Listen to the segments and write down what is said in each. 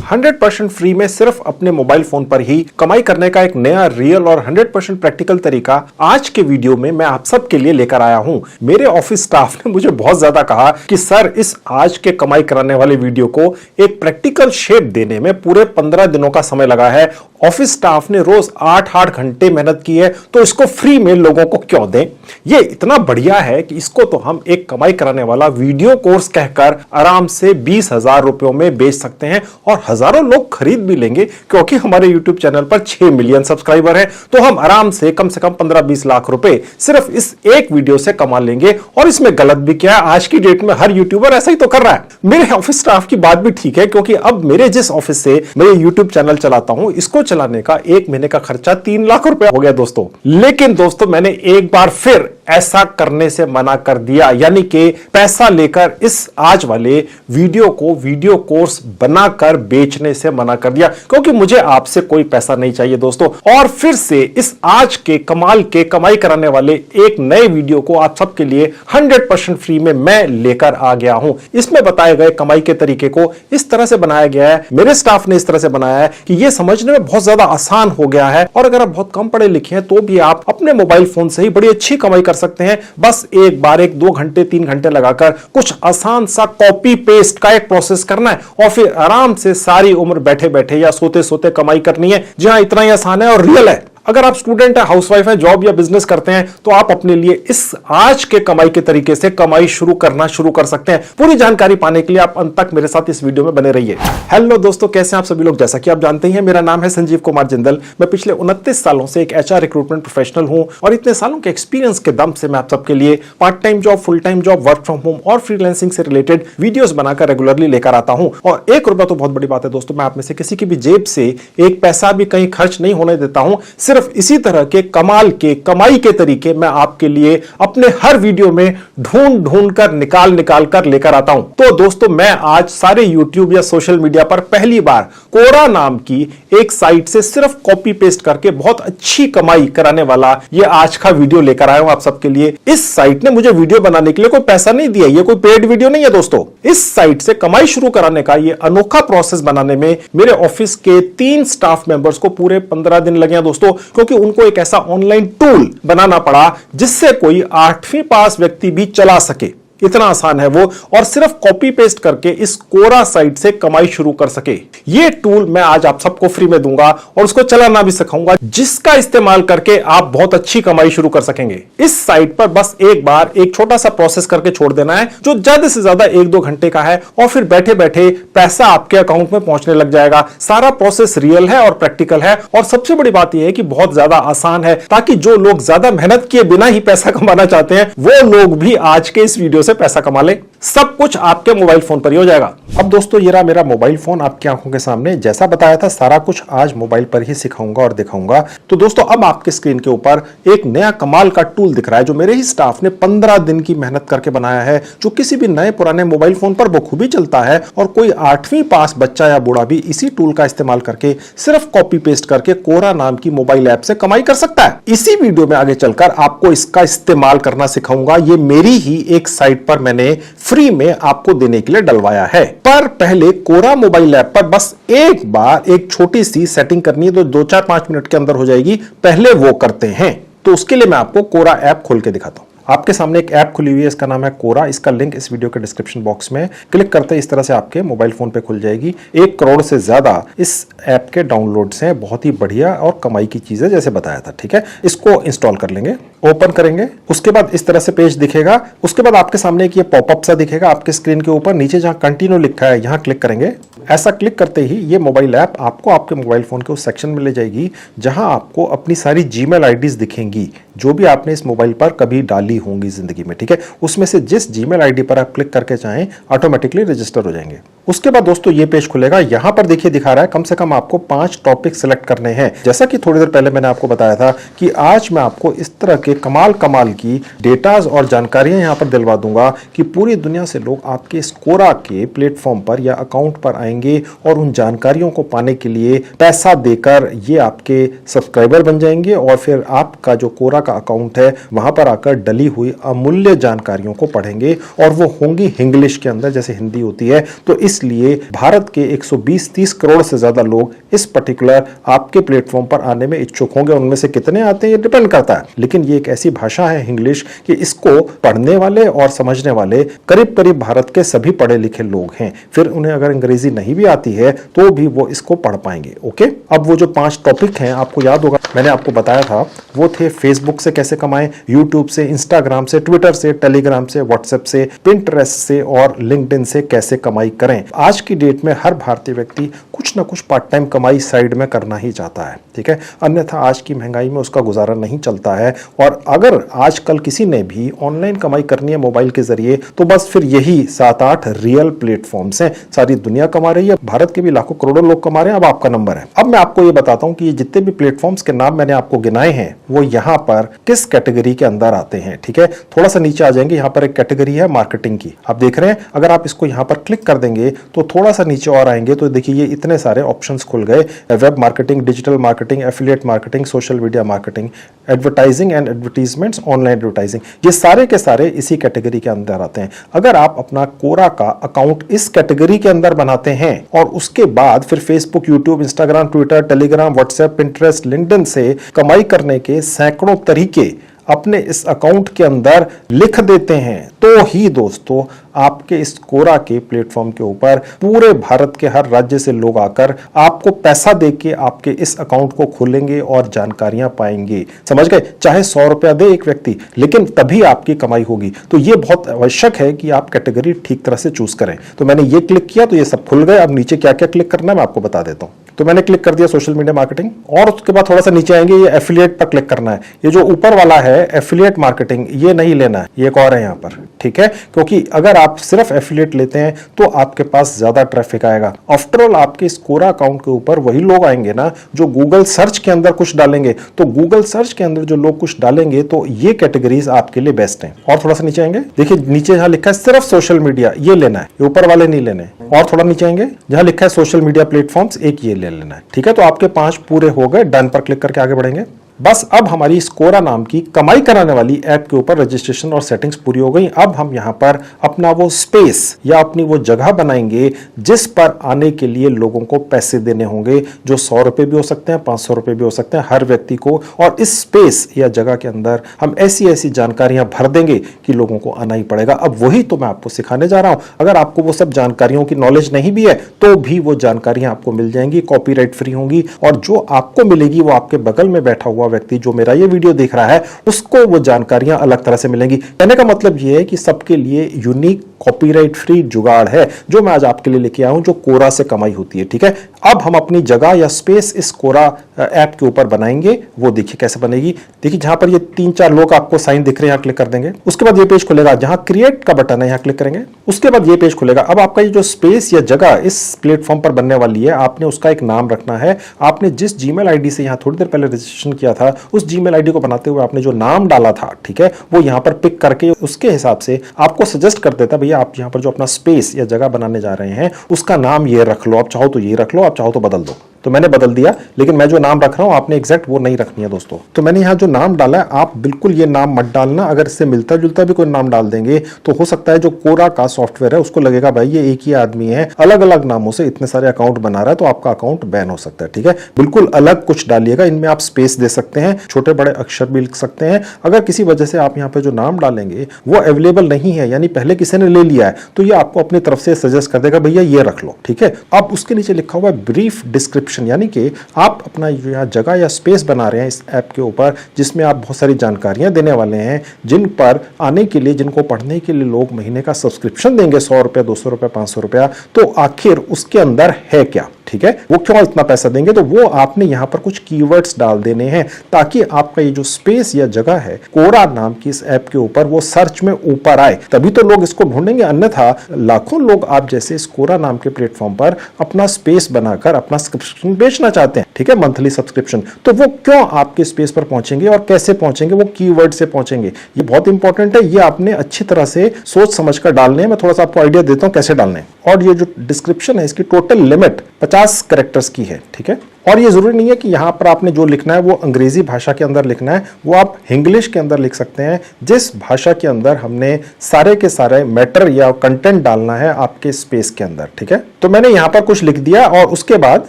100% free में सिर्फ अपने मोबाइल फोन पर ही कमाई करने का एक नया रियल और 100% प्रैक्टिकल तरीका आज के वीडियो में मैं आप सबके लिए लेकर आया हूं। मेरे ऑफिस स्टाफ ने मुझे बहुत ज्यादा कहा कि सर, इस आज के कमाई कराने वाले वीडियो को एक प्रैक्टिकल शेप देने में पूरे 15 दिनों का समय लगा है। ऑफिस स्टाफ ने रोज 8-8 घंटे मेहनत की है, तो इसको फ्री में लोगों को क्यों दें? ये इतना बढ़िया है कि इसको तो हम एक कमाई कराने वाला वीडियो कोर्स कहकर आराम से 20,000 रुपयों में बेच सकते हैं और हजारों लोग खरीद भी लेंगे, क्योंकि हमारे यूट्यूब चैनल पर 6 मिलियन सब्सक्राइबर हैं। तो हम आराम से कम 15-20 लाख रुपए सिर्फ इस एक वीडियो से कमा लेंगे। और इसमें गलत भी क्या है, आज की डेट में हर यूट्यूबर ऐसा ही तो कर रहा है। मेरे ऑफिस स्टाफ की बात भी ठीक है, क्योंकि अब मेरे जिस ऑफिस से मैं यूट्यूब चैनल चलाता हूं, इसको चलाने का 1 महीने का खर्चा 3 लाख रुपए हो गया दोस्तों। लेकिन दोस्तों, मैंने एक बार फिर ऐसा करने से मना कर दिया, यानी कि पैसा लेकर इस आज वाले वीडियो को वीडियो कोर्स बनाकर बेचने से मना कर दिया, क्योंकि मुझे आपसे कोई पैसा नहीं चाहिए दोस्तों। और फिर से इस आज के कमाल के कमाई कराने वाले एक नए वीडियो को आप सबके लिए 100% फ्री में मैं लेकर आ गया हूं। इसमें बताए गए कमाई के तरीके को इस तरह से बनाया गया है, मेरे स्टाफ ने इस तरह से बनाया है कि यह समझने में बहुत ज्यादा आसान हो गया है। और अगर आप बहुत कम पढ़े लिखे हैं तो भी आप अपने मोबाइल फोन से ही बड़ी अच्छी कमाई कर सकते हैं। बस एक बार 1-2 घंटे 3 घंटे लगाकर कुछ आसान सा कॉपी पेस्ट का एक प्रोसेस करना है और फिर आराम से सारी उम्र बैठे बैठे या सोते सोते कमाई करनी है। जी हां, इतना ही आसान है और रियल है। अगर आप स्टूडेंट है, हाउसवाइफ है, जॉब या बिजनेस करते हैं, तो आप अपने लिए इस आज के कमाई के तरीके से कमाई शुरू कर सकते हैं। पूरी जानकारी पाने के लिए आप अंत तक मेरे साथ इस वीडियो में बने रहिए। हेलो दोस्तों, कैसे हैं आप सभी लोग? जैसा कि आप जानते हैं, मेरा नाम है संजीव कुमार जिंदल। मैं पिछले 29 सालों से एक एचआर रिक्रूटमेंट प्रोफेशनल हूं और इतने सालों के एक्सपीरियंस के दम से मैं आप सबके लिए part time job, full time job, work from home और फ्रीलांसिंग से रिलेटेड वीडियोस बनाकर रेगुलरली लेकर आता हूं। और 1 रुपया तो बहुत बड़ी बात है दोस्तों, मैं आप में से किसी की भी जेब से एक पैसा भी कहीं खर्च नहीं होने देता हूं। सिर्फ इसी तरह के कमाल के कमाई के तरीके मैं आपके लिए अपने हर वीडियो में ढूंढ कर निकाल कर लेकर आता हूं। तो दोस्तों, मैं आज सारे यूट्यूब या सोशल मीडिया पर पहली बार कोरा नाम की एक साइट से सिर्फ कॉपी पेस्ट करके बहुत अच्छी कमाई कराने वाला ये आज का वीडियो लेकर आया हूं आप सबके लिए। इस साइट ने मुझे वीडियो बनाने के लिए कोई पैसा नहीं दिया, ये कोई पेड वीडियो नहीं है दोस्तों। इस साइट से कमाई शुरू कराने का ये अनोखा प्रोसेस बनाने में मेरे ऑफिस के 3 स्टाफ मेंबर्स को पूरे 15 दिन लगे हैं दोस्तों, क्योंकि उनको एक ऐसा ऑनलाइन टूल बनाना पड़ा जिससे कोई 8वीं पास व्यक्ति भी चला सके। इतना आसान है वो, और सिर्फ कॉपी पेस्ट करके इस कोरा साइट से कमाई शुरू कर सके। ये टूल मैं आज आप सबको फ्री में दूंगा और उसको चलाना भी सिखाऊंगा, जिसका इस्तेमाल करके आप बहुत अच्छी कमाई शुरू कर सकेंगे। इस साइट पर बस एक बार एक छोटा सा प्रोसेस करके छोड़ देना है, जो ज्यादा से ज्यादा 1-2 घंटे का है, और फिर बैठे बैठे पैसा आपके अकाउंट में पहुंचने लग जाएगा। सारा प्रोसेस रियल है और प्रैक्टिकल है, और सबसे बड़ी बात यह है कि बहुत ज्यादा आसान है, ताकि जो लोग ज्यादा मेहनत किए बिना ही पैसा कमाना चाहते हैं, वो लोग भी आज के इस वीडियो से पैसा कमा ले। सब कुछ आपके मोबाइल फोन पर ही हो जाएगा। अब दोस्तों, ये रहा मेरा मोबाइल फोन आपकी आंखों के सामने। जैसा बताया था, सारा कुछ आज मोबाइल पर ही सिखाऊंगा और दिखाऊंगा। तो दोस्तों, अब आपके स्क्रीन के ऊपर एक नया कमाल का टूल दिख रहा है, जो मेरे ही स्टाफ ने 15 दिन की मेहनत करके बनाया है, जो किसी भी नए पुराने मोबाइल फोन पर बखूबी चलता है। और कोई 8वीं पास बच्चा या बूढ़ा भी इसी टूल का इस्तेमाल करके सिर्फ कॉपी पेस्ट करके कोरा नाम की मोबाइल ऐप से कमाई कर सकता है। इसी वीडियो में आगे चलकर आपको इसका इस्तेमाल करना सिखाऊंगा। ये मेरी ही एक साइट पर मैंने फ्री में आपको देने के लिए डलवाया है। पर पहले कोरा मोबाइल ऐप पर बस एक बार एक छोटी सी सेटिंग करनी है, तो 2-4-5 मिनट के अंदर हो जाएगी। पहले वो करते हैं। तो उसके लिए मैं आपको कोरा ऐप खोल के दिखाता हूं। आपके सामने एक ऐप खुली हुई है, इसका नाम है कोरा। इसका लिंक इस वीडियो के डिस्क्रिप्शन बॉक्स में क्लिक करते इस तरह से आपके मोबाइल फोन पे खुल जाएगी। 1 करोड़ से ज्यादा इस ऐप के डाउनलोड्स हैं। बहुत ही बढ़िया और कमाई की चीज है, जैसे बताया था। ठीक है, इसको इंस्टॉल कर लेंगे, ओपन करेंगे। उसके बाद इस तरह से पेज दिखेगा। उसके बाद आपके सामने एक ये पॉपअप सा दिखेगा आपके स्क्रीन के ऊपर। नीचे जहां कंटिन्यू लिखा है, यहां क्लिक करेंगे। ऐसा क्लिक करते ही ये मोबाइल ऐप आपको आपके मोबाइल फोन के उस सेक्शन में ले जाएगी, जहां आपको अपनी सारी जीमेल आईडीज दिखेंगी, जो भी आपने इस मोबाइल पर कभी डाली होंगी जिंदगी में। ठीक है, उसमें से जिस जीमेल आईडी पर आप क्लिक करके चाहें, ऑटोमेटिकली रजिस्टर हो जाएंगे। उसके बाद दोस्तों, ये पेज खुलेगा। यहां पर देखिए दिखा रहा है कम से कम आपको 5 टॉपिक सिलेक्ट करने हैं। जैसा कि थोड़ी देर पहले मैंने आपको बताया था कि आज मैं आपको इस तरह के कमाल की डेटाज और जानकारियां यहां पर दिलवा दूंगा कि पूरी दुनिया से लोग आपके इस कोरा के प्लेटफॉर्म पर या अकाउंट पर आएंगे जाएंगे और उन जानकारियों को पाने के लिए पैसा देकर ये आपके सब्सक्राइबर बन जाएंगे और फिर आपका जो कोरा का अकाउंट है वहां पर आकर डली हुई अमूल्य जानकारियों को पढ़ेंगे और वो होंगी इंग्लिश के अंदर जैसे हिंदी होती है। तो इसलिए भारत के 120-30 करोड़ से ज्यादा लोग इस पर्टिकुलर आपके प्लेटफॉर्म पर आने में इच्छुक होंगे। उनमें से कितने आते हैं ये डिपेंड करता है, लेकिन ये एक ऐसी भाषा है इंग्लिश कि इसको पढ़ने वाले और समझने वाले करीब करीब भारत के सभी पढ़े लिखे लोग हैं। फिर उन्हें अगर अंग्रेजी नहीं भी आती है तो भी वो इसको पढ़ पाएंगे। ओके, अब वो जो 5 टॉपिक हैं आपको याद होगा मैंने आपको बताया था, वो थे फेसबुक से कैसे कमाएं, यूट्यूब से, इंस्टाग्राम से, ट्विटर से, टेलीग्राम से, व्हाट्सएप से, पिंटरेस्ट से और लिंक्डइन से कैसे कमाई करें। आज की डेट में हर भारतीय व्यक्ति कुछ ना कुछ पार्ट टाइम कमाई साइड में करना ही चाहता है, ठीक है, अन्यथा आज की महंगाई में उसका गुजारा नहीं चलता है। और अगर आजकल किसी ने भी ऑनलाइन कमाई करनी है मोबाइल के जरिए तो बस फिर यही 7-8 रियल प्लेटफॉर्म्स हैं। सारी दुनिया कमा रही है, भारत के भी लाखों करोड़ों लोग कमा रहे हैं। अब आपका नंबर है। अब मैं आपको ये बताता हूं कि ये जितने भी प्लेटफॉर्म्स के नाम मैंने आपको गिनाए हैं वो यहां पर किस कैटेगरी के अंदर आते हैं, ठीक है। थोड़ा सा नीचे आ जाएंगे, यहां पर एक कैटेगरी है मार्केटिंग की, आप देख रहे हैं। अगर आप इसको यहां पर क्लिक कर देंगे तो थोड़ा सा नीचे और आएंगे तो देखिए ये इतने सारे ऑप्शंस खुल गए, web marketing, digital marketing, affiliate marketing, social media marketing, advertising and advertisements, online advertising, ये सारे के सारे इसी कैटेगरी के अंदर आते हैं। अगर आप अपना कोरा का अकाउंट इस कैटेगरी के अंदर बनाते हैं और उसके बाद फिर Facebook, YouTube, Instagram, Twitter, Telegram, WhatsApp, Pinterest, LinkedIn से कमाई करने के सैकड़ों तरीके अपने इस अकाउंट के अंदर लिख देते हैं तो ही दोस्तों आपके इस कोरा के प्लेटफॉर्म के ऊपर पूरे भारत के हर राज्य से लोग आकर आपको पैसा देके आपके इस अकाउंट को खोलेंगे और जानकारियां पाएंगे। समझ गए? चाहे 100 रुपया दे एक व्यक्ति, लेकिन तभी आपकी कमाई होगी। तो ये बहुत आवश्यक है कि आप कैटेगरी ठीक तरह से चूज करें। तो मैंने ये क्लिक किया तो ये सब खुल गए। अब नीचे क्या क्या क्लिक करना है मैं आपको बता देता हूं। तो मैंने क्लिक कर दिया सोशल मीडिया मार्केटिंग और उसके बाद थोड़ा सा नीचे आएंगे, ये एफिलिएट पर क्लिक करना है। ये जो ऊपर वाला है एफिलिएट मार्केटिंग ये नहीं लेना है, ये एक और है यहां पर, ठीक है, क्योंकि अगर आप सिर्फ एफिलिएट लेते हैं तो आपके पास ज्यादा ट्रैफिक आएगा। आफ्टर ऑल आपके इस कोरा अकाउंट के ऊपर वही लोग आएंगे ना जो गूगल सर्च के अंदर कुछ डालेंगे। तो गूगल सर्च के अंदर जो लोग कुछ डालेंगे तो ये कैटेगरीज आपके लिए बेस्ट हैं। और थोड़ा सा नीचे आएंगे, देखिए नीचे जहां लिखा है सिर्फ सोशल मीडिया, ये लेना है, ये ऊपर वाले नहीं लेने। और थोड़ा नीचे आएंगे जहां लिखा है सोशल मीडिया प्लेटफॉर्म्स, एक ये ले लेना है, ठीक है। तो आपके 5 पूरे हो गए। डन पर क्लिक करके आगे बढ़ेंगे। बस अब हमारी इस कोरा नाम की कमाई कराने वाली ऐप के ऊपर रजिस्ट्रेशन और सेटिंग्स पूरी हो गई। अब हम यहां पर अपना वो स्पेस या अपनी वो जगह बनाएंगे जिस पर आने के लिए लोगों को पैसे देने होंगे, जो 100 रुपए भी हो सकते हैं, 500 रुपए भी हो सकते हैं हर व्यक्ति को। और इस स्पेस या जगह के अंदर हम ऐसी ऐसी जानकारियां भर देंगे कि लोगों को आना ही पड़ेगा। अब वही तो मैं आपको सिखाने जा रहा हूं। अगर आपको वो सब जानकारियों की नॉलेज नहीं भी है तो भी वो जानकारियां आपको मिल जाएंगी, कॉपीराइट फ्री होंगी। और जो आपको मिलेगी वो आपके बगल में बैठा हुआ व्यक्ति जो मेरा ये वीडियो देख रहा है उसको वो जानकारियां अलग तरह से मिलेंगी। कहने का मतलब ये है कि सबके लिए यूनिक कॉपीराइट फ्री जुगाड़ है जो मैं आज आपके लिए लेके आया हूं, जो कोरा से कमाई होती है, ठीक है। अब हम अपनी जगह या स्पेस इस कोरा ऐप के ऊपर बनाएंगे। वो देखिए कैसे बनेगी। देखिए जहां पर ये 3-4 लोग आपको साइन दिख रहे हैं, यहां क्लिक कर देंगे। उसके बाद ये पेज खुलेगा, जहां क्रिएट का बटन है यहां क्लिक करेंगे। उसके बाद ये पेज खुलेगा। अब आपका ये जो स्पेस या जगह इस प्लेटफॉर्म पर बनने वाली है, आपने उसका एक नाम रखना है। आपने जिस जीमेल आईडी से यहां थोड़ी देर पहले रजिस्ट्रेशन किया था उस जीमेल आईडी को बनाते हुए आपने जो नाम डाला था, ठीक है, वो यहां पर पिक करके उसके हिसाब से आपको सजेस्ट कर देता है भैया आप यहां पर जो अपना स्पेस या जगह बनाने जा रहे हैं उसका नाम ये रख लो। आप चाहो तो ये रख लो, आप चाहो तो बदल दो। तो मैंने बदल दिया, लेकिन मैं जो नाम रख रहा हूं आपने एग्जैक्ट वो नहीं रखनी है दोस्तों। तो मैंने यहां जो नाम डाला है आप बिल्कुल ये नाम मत डालना। अगर इससे मिलता जुलता भी कोई नाम डाल देंगे तो हो सकता है जो कोरा का सॉफ्टवेयर है उसको लगेगा भाई ये एक ही आदमी है, अलग अलग नामों से इतने सारे अकाउंट बना रहा है, तो आपका अकाउंट बैन हो सकता है, ठीक है। बिल्कुल अलग कुछ डालिएगा। इनमें आप स्पेस दे सकते हैं, छोटे बड़े अक्षर भी लिख सकते हैं। अगर किसी वजह से आप यहाँ पे जो नाम डालेंगे वो अवेलेबल नहीं है, यानी पहले किसी ने ले लिया है, तो ये आपको अपनी तरफ से सजेस्ट कर देगा भैया ये रख लो, ठीक है। अब उसके नीचे लिखा हुआ है ब्रीफ डिस्क्रिप्शन, यानी कि आप अपना यहाँ जगह या स्पेस बना रहे हैं इस ऐप के ऊपर जिसमें आप बहुत सारी जानकारियां देने वाले हैं, जिन पर आने के लिए, जिनको पढ़ने के लिए लोग महीने का सब्सक्रिप्शन देंगे 100 रुपया, 200 रुपया, 500 रुपया। तो आखिर उसके अंदर है क्या, ठीक है। वो क्यों इतना पैसा देंगे, तो वो आपने यहाँ पर कुछ कीवर्ड्स डाल देने हैं ताकि आपका ये जो स्पेस या जगह है कोरा नाम की इस ऐप के ऊपर वो सर्च में ऊपर आए, तभी तो लोग इसको ढूंढेंगे। अन्यथा लाखों लोग आप जैसे इस कोरा नाम के प्लेटफॉर्म पर अपना स्पेस बनाकर अपना सब्सक्रिप्शन बेचना चाहते हैं, ठीक है, मंथली सब्सक्रिप्शन, तो वो क्यों आपके स्पेस पर पहुंचेंगे और कैसे पहुंचेंगे, वो कीवर्ड से पहुंचेंगे। ये बहुत इंपॉर्टेंट है, ये आपने अच्छी तरह से सोच समझकर डालने हैं। मैं थोड़ा सा आपको आइडिया देता हूं कैसे डालने हैं। और ये जो डिस्क्रिप्शन है इसकी टोटल लिमिट 50 कैरेक्टर्स की है, ठीक है। और ये जरूरी नहीं है कि यहां पर आपने जो लिखना है वो अंग्रेजी भाषा के अंदर लिखना है, वो आप इंग्लिश के अंदर लिख सकते हैं, जिस भाषा के अंदर हमने सारे के सारे मैटर या कंटेंट डालना है आपके स्पेस के अंदर, ठीक है। तो मैंने यहां पर कुछ लिख दिया और उसके बाद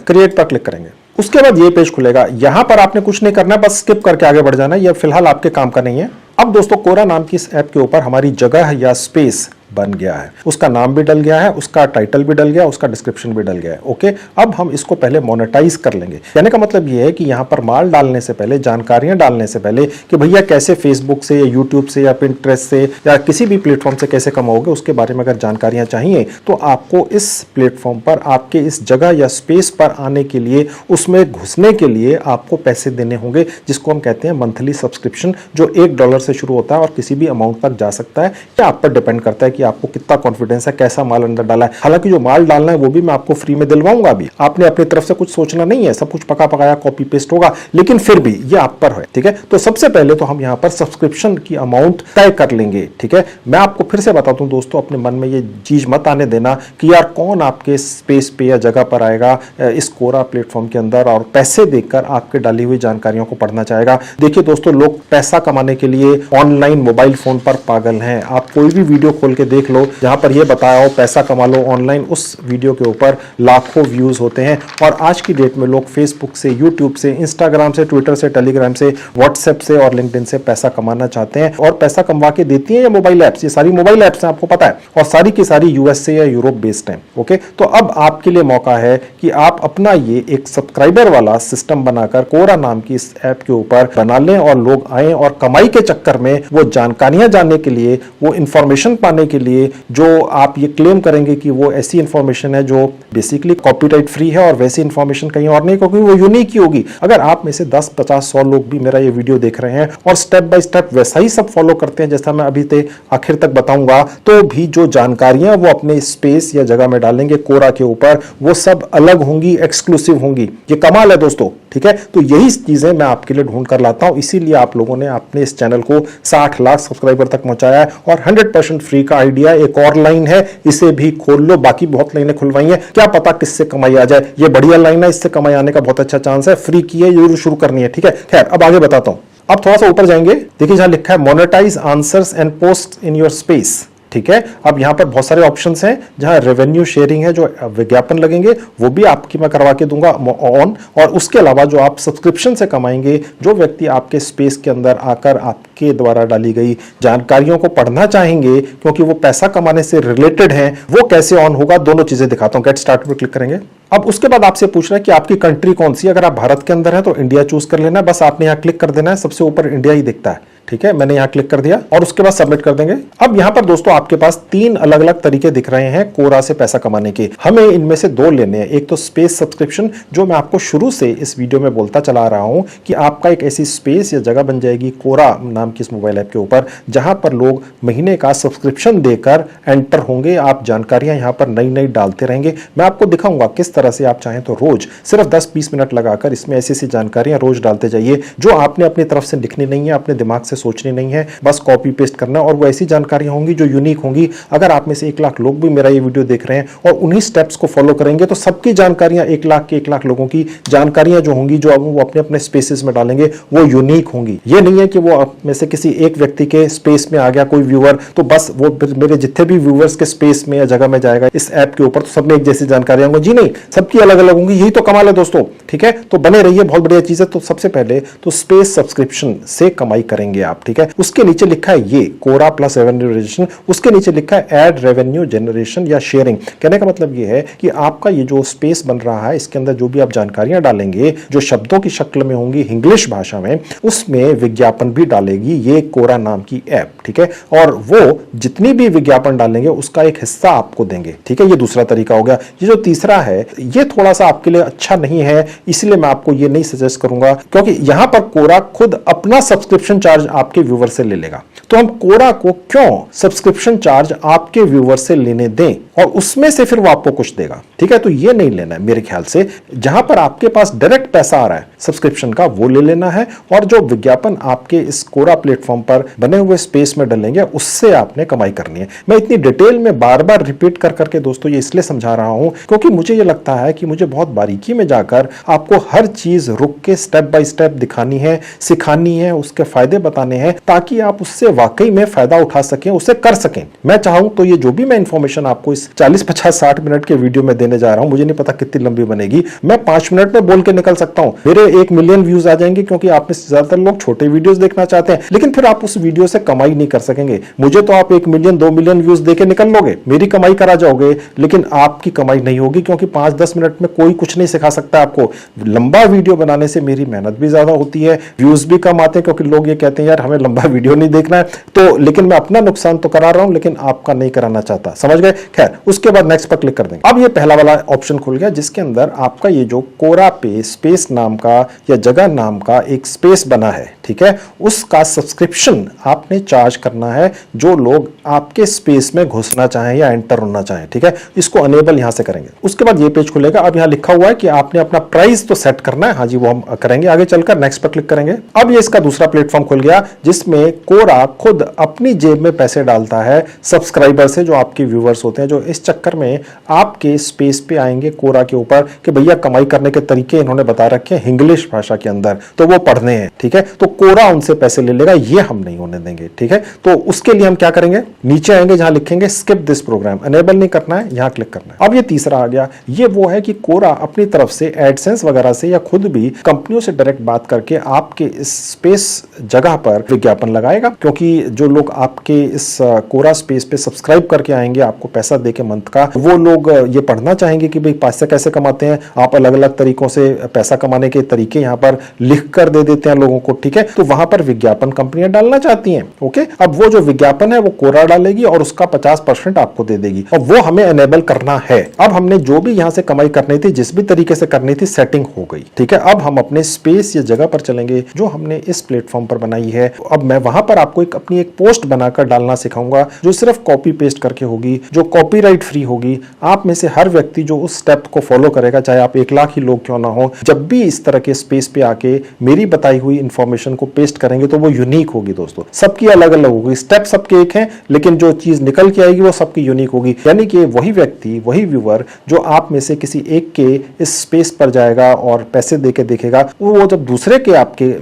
क्रिएट पर क्लिक करेंगे। उसके बाद ये पेज खुलेगा। यहां पर आपने कुछ नहीं करना है, बस स्किप करके आगे बढ़ जाना है, ये फिलहाल आपके काम का नहीं है। अब दोस्तों कोरा नाम की इस ऐप के ऊपर हमारी जगह या स्पेस बन गया है, उसका नाम भी डल गया है, उसका टाइटल भी डल गया, उसका डिस्क्रिप्शन भी डल गया है। ओके, अब हम इसको पहले मोनेटाइज कर लेंगे। कहने का मतलब ये है कि यहां पर माल डालने से पहले, जानकारियां डालने से पहले कि भैया कैसे फेसबुक से या यूट्यूब से या पिंटरेस्ट से या किसी भी प्लेटफॉर्म से कैसे कमाओगे, उसके बारे में अगर जानकारियां चाहिए तो आपको इस प्लेटफॉर्म पर, आपके इस जगह या स्पेस पर आने के लिए, उसमें घुसने के लिए आपको पैसे देने होंगे, जिसको हम कहते हैं मंथली सब्सक्रिप्शन, जो $1 से शुरू होता है और किसी भी अमाउंट तक जा सकता है। यह आप पर डिपेंड करता है कि आपको कितना कॉन्फिडेंस है, कैसा माल अंदर डाला है। हालांकि जो माल डालना है वो भी मैं आपको फ्री में दिलवाऊंगा। अभी आपने अपनी तरफ से कुछ सोचना नहीं है, सब कुछ पका पकाया कॉपी पेस्ट होगा, लेकिन फिर भी ये आप पर है, ठीक है। तो सबसे पहले तो हम यहां पर सब्सक्रिप्शन की अमाउंट तय कर लेंगे, ठीक है। मैं आपको फिर से बताता हूं दोस्तों, अपने मन में ये चीज मत आने देना कि यार कौन आपके स्पेस पे या जगह पर आएगा इस कोरा प्लेटफॉर्म के अंदर और पैसे देकर आपके डाली हुई जानकारियों को पढ़ना चाहेगा। देखिए दोस्तों, लोग पैसा कमाने के लिए ऑनलाइन मोबाइल फोन पर पागल हैं। आप कोई भी वीडियो खोल के देख लो जहां पर यह बताया हो पैसा कमा लो ऑनलाइन, उस वीडियो के ऊपर लाखों व्यूज होते हैं। और आज की डेट में लोग फेसबुक से, यूट्यूब से, इंस्टाग्राम से, ट्विटर से, टेलीग्राम से, व्हाट्सएप से और लिंक्डइन से पैसा कमाना चाहते हैं। और पैसा कमा के देती हैं ये मोबाइल ऐप्स, ये सारी मोबाइल ऐप्स हैं, आपको पता है, और सारी की सारी यूएस से या यूरोप बेस्ड हैं। ओके, तो अब आपके लिए मौका है कि आप अपना ये एक सब्सक्राइबर वाला सिस्टम बनाकर कोरा नाम की इस ऐप के ऊपर बना लें और लोग आए और कमाई के चक्कर में वो जानकारियां जानने के लिए, वो इंफॉर्मेशन पाने के लिए, जो आप ये क्लेम करेंगे कि वो ऐसी इंफॉर्मेशन है जो बेसिकली कॉपीराइट फ्री है और वैसी इंफॉर्मेशन कहीं और नहीं, क्योंकि वो यूनिक ही होगी। अगर आप में से 10, 50, 100 लोग भी मेरा ये वीडियो देख रहे हैं और स्टेप बाय स्टेप वैसा ही सब फॉलो करते हैं जैसा मैं अभी तक आखिर तक बताऊंगा, तो भी जो जानकारियां वो अपने स्पेस या जगह में डालेंगे कोरा के ऊपर, वो सब अलग होंगी, एक्सक्लूसिव होंगी। ये कमाल है दोस्तों, ठीक है। तो यही चीजें मैं आपके लिए ढूंढ कर लाता हूं, इसीलिए आप लोगों ने अपने इस चैनल को 60 लाख सब्सक्राइबर तक पहुंचाया है। और 100% फ्री का आइडिया एक और लाइन है, इसे भी खोल लो। बाकी बहुत लाइनें खुलवाई हैं, क्या पता किससे कमाई आ जाए। ये बढ़िया लाइन है, इससे कमाई आने का बहुत अच्छा चांस है। फ्री की है, जरूर शुरू करनी है, ठीक है। खैर, अब आगे बताता हूं। अब थोड़ा सा ऊपर जाएंगे, देखिए जहां लिखा है monetize answers and post in your space, ठीक है। अब यहां पर बहुत सारे ऑप्शंस हैं, जहां रेवेन्यू शेयरिंग है, जो विज्ञापन लगेंगे वो भी आपकी मैं करवा के दूंगा ऑन। और उसके अलावा जो आप सब्सक्रिप्शन से कमाएंगे, जो व्यक्ति आपके स्पेस के अंदर आकर आपके द्वारा डाली गई जानकारियों को पढ़ना चाहेंगे क्योंकि वो पैसा कमाने से रिलेटेड है, वो कैसे ऑन होगा, दोनों चीजें दिखाता हूं। गेट स्टार्ट पर क्लिक करेंगे। अब उसके बाद आपसे पूछ रहा है कि आपकी कंट्री कौन सी है। अगर आप भारत के अंदर है तो इंडिया चूज कर लेना है, बस आपने यहां क्लिक कर देना है, सबसे ऊपर इंडिया ही दिखता है, ठीक है। मैंने यहां क्लिक कर दिया और उसके बाद सबमिट कर देंगे। अब यहां पर दोस्तों आपके पास 3 अलग अलग तरीके दिख रहे हैं कोरा से पैसा कमाने के। हमें इनमें से 2 लेने हैं। एक तो स्पेस सब्सक्रिप्शन, जो मैं आपको शुरू से इस वीडियो में बोलता चला रहा हूं कि आपका एक ऐसी स्पेस या जगह बन जाएगी कोरा नाम की इस मोबाइल ऐप के ऊपर, जहां पर लोग महीने का सब्सक्रिप्शन देकर एंटर होंगे। आप जानकारियां यहां पर नई नई डालते रहेंगे। मैं आपको दिखाऊंगा किस तरह से आप चाहें तो रोज सिर्फ 10-20 मिनट लगाकर इसमें ऐसी ऐसी जानकारियां रोज डालते जाइए, जो आपने अपनी तरफ से लिखनी नहीं है, अपने दिमाग से सोचनी नहीं है, बस कॉपी पेस्ट करना। और वो ऐसी जानकारियां होंगी जो यूनिक होंगी। अगर आप में से 1 लाख लोग भी मेरा ये वीडियो देख रहे हैं और उन्हीं स्टेप्स को फॉलो करेंगे, तो सबकी जानकारियां 1 लाख के 1 लाख लोगों की जानकारियां जो होंगी, जो वो अपने अपने स्पेसेस में डालेंगे, वो यूनिक होंगी। ये नहीं है कि वो में से किसी एक व्यक्ति के स्पेस में आ गया कोई व्यूअर, तो बस वो मेरे जितने भी व्यूअर्स के स्पेस में या जगह में जाएगा इस ऐप के ऊपर, तो सब में एक जैसी जानकारियां होंगी। जी नहीं, सबकी अलग अलग होंगी। यही तो कमाल है दोस्तों, ठीक है। तो बने रहिए, बहुत बढ़िया चीज है। तो सबसे पहले तो स्पेस सब्सक्रिप्शन से कमाई करेंगे आप, ठीक है। उसके नीचे लिखा है ये कोरा प्लस रेवेन्यू जनरेशन, उसके नीचे लिखा है ऐड रेवेन्यू जनरेशन या शेयरिंग। कहने का मतलब ये है कि आपका ये जो स्पेस बन रहा है इसके अंदर जो भी आप जानकारियां डालेंगे जो शब्दों की शक्ल में होंगी इंग्लिश भाषा में, उसमें विज्ञापन भी डालेगी ये कोरा नाम की ऐप, ठीक है। और वो जितनी भी विज्ञापन डालेंगे उसका एक हिस्सा आपको देंगे, ठीक है। ये दूसरा तरीका हो गया। ये जो तीसरा है ये थोड़ा सा आपके लिए अच्छा नहीं है, इसलिए मैं आपको ये नहीं सजेस्ट करूंगा, क्योंकि यहां पर कोरा खुद अपना सब्सक्रिप्शन चार्ज आपके व्यूवर से ले लेगा। तो हम कोरा को क्यों सब्सक्रिप्शन चार्ज आपके व्यूवर से लेने दें और उसमें से फिर वो आपको कुछ देगा, ठीक है। तो ये नहीं लेना है मेरे ख्याल से। जहां पर आपके पास डायरेक्ट पैसा आ रहा है सब्सक्रिप्शन का वो ले लेना है, और जो विज्ञापन आपके इस कोरा प्लेटफॉर्म पर बने हुए स्पेस में डलेंगे उससे आपने कमाई करनी है। मैं इतनी डिटेल में बार बार रिपीट कर करके दोस्तों ये इसलिए समझा रहा हूं क्योंकि मुझे ये लगता है कि मुझे बहुत बारीकी में जाकर आपको हर चीज रुक के स्टेप बाय स्टेप दिखानी है, सिखानी है, उसके फायदे बताने हैं, ताकि आप उससे वाकई में फायदा उठा सकें, उसे कर सकें। मैं चाहूं तो ये जो भी मैं इंफॉर्मेशन आपको इस 40, 50, 60 मिनट के वीडियो में देने जा रहा हूं, मुझे नहीं पता कितनी लंबी बनेगी, मैं 5 मिनट में बोल के निकल सकता हूं, मेरे 1 मिलियन व्यूज आ जाएंगे, क्योंकि आप में से ज्यादातर लोग छोटे वीडियोस देखना चाहते हैं, लेकिन फिर आप उस वीडियो से कमाई नहीं कर सकेंगे। मुझे तो आप 1 मिलियन 2 मिलियन व्यूज देके निकल लोगे, मेरी कमाई करा जाओगे, लेकिन आपकी कमाई नहीं होगी, क्योंकि 5-10 मिनट में कोई कुछ नहीं सिखा सकता आपको। लंबा वीडियो बनाने से मेरी मेहनत भी ज्यादा होती है, व्यूज भी कम आते हैं, क्योंकि लोग ये कहते हैं यार हमें लंबा वीडियो नहीं देखना है, तो लेकिन मैं अपना नुकसान तो करा रहा हूं, लेकिन आपका नहीं कराना चाहता, समझ गए। खैर, उसके बाद नेक्स्ट पर क्लिक कर देंगे। अब ये पहला वाला ऑप्शन खुल गया जिसके अंदर आपका ये जो कोरा पे स्पेस नाम का या जगह नाम का एक स्पेस बना है, ठीक है, उसका सब्सक्रिप्शन आपने चार्ज करना है जो लोग आपके स्पेस में घुसना चाहें या एंटर होना चाहें, ठीक है। इसको अनेबल यहां से करेंगे। उसके बाद ये पेज खुलेगा। अब यहां लिखा हुआ है कि आपने अपना प्राइस तो सेट करना है, हाँ जी वो हम करेंगे आगे चलकर। नेक्स्ट पर क्लिक करेंगे। अब ये इसका दूसरा प्लेटफॉर्म खुल गया जिसमें कोरा खुद अपनी जेब में पैसे डालता है सब्सक्राइबर से, जो आपके व्यूवर्स होते हैं, जो इस चक्कर में आपके स्पेस पे आएंगे कोरा के ऊपर कि भैया कमाई करने के तरीके इन्होंने बता रखे हैं इंग्लिश भाषा के अंदर, तो वो पढ़ने हैं, ठीक है। तो कोरा उनसे पैसे ले लेगा, ये हम नहीं होने देंगे, ठीक है। तो उसके लिए हम क्या करेंगे, नीचे आएंगे जहां लिखेंगे स्किप दिस प्रोग्राम, अनेबल नहीं करना है, यहां क्लिक करना है। अब ये तीसरा आ गया। ये वो है कि कोरा अपनी तरफ से एडसेंस वगैरह से या खुद भी कंपनियों से डायरेक्ट बात करके आपके इस स्पेस जगह पर विज्ञापन लगाएगा, क्योंकि जो लोग आपके इस कोरा स्पेस पे सब्सक्राइब करके आएंगे आपको पैसा देके मंथ का, वो लोग ये पढ़ना चाहेंगे कि भाई पैसे कैसे कमाते हैं। आप अलग अलग तरीकों से पैसा कमाने के तरीके यहाँ पर लिख कर दे देते हैं लोगों को, ठीक है। तो वहां पर विज्ञापन कंपनियां डालना चाहती हैं, ओके। अब वो जो विज्ञापन है वो कोरा डालेगी और उसका 50% आपको दे देगी, और वो हमें एनेबल करना है। अब हमने जो भी यहां से कमाई करनी थी, जिस भी तरीके से करनी थी, सेटिंग हो गई, ठीक है। अब हम अपने स्पेस या जगह पर चलेंगे जो हमने इस प्लेटफॉर्म पर बनाई है। अब मैं वहां पर आपको अपनी एक पोस्ट बनाकर डालना सिखाऊंगा जो सिर्फ कॉपी पेस्ट करके होगी, जो कॉपीराइट फ्री होगी। आप में से हर व्यक्ति जो उस स्टेप को फॉलो करेगा, चाहे आप 1 लाख ही लोग क्यों ना हो, जब भी इस तरह के स्पेस पे आके मेरी बताई हुई इंफॉर्मेशन को पेस्ट करेंगे तो वो यूनिक होगी दोस्तों, सबकी अलग अलग होगी। स्टेप सबके एक हैं, लेकिन जो चीज निकल के आएगी वो सबकी यूनिक होगी। यानी कि वही व्यक्ति, वही व्यूअर जो आप में से किसी एक के इस स्पेस पर जाएगा और पैसे देके देखेगा, वो जब दूसरे के आपके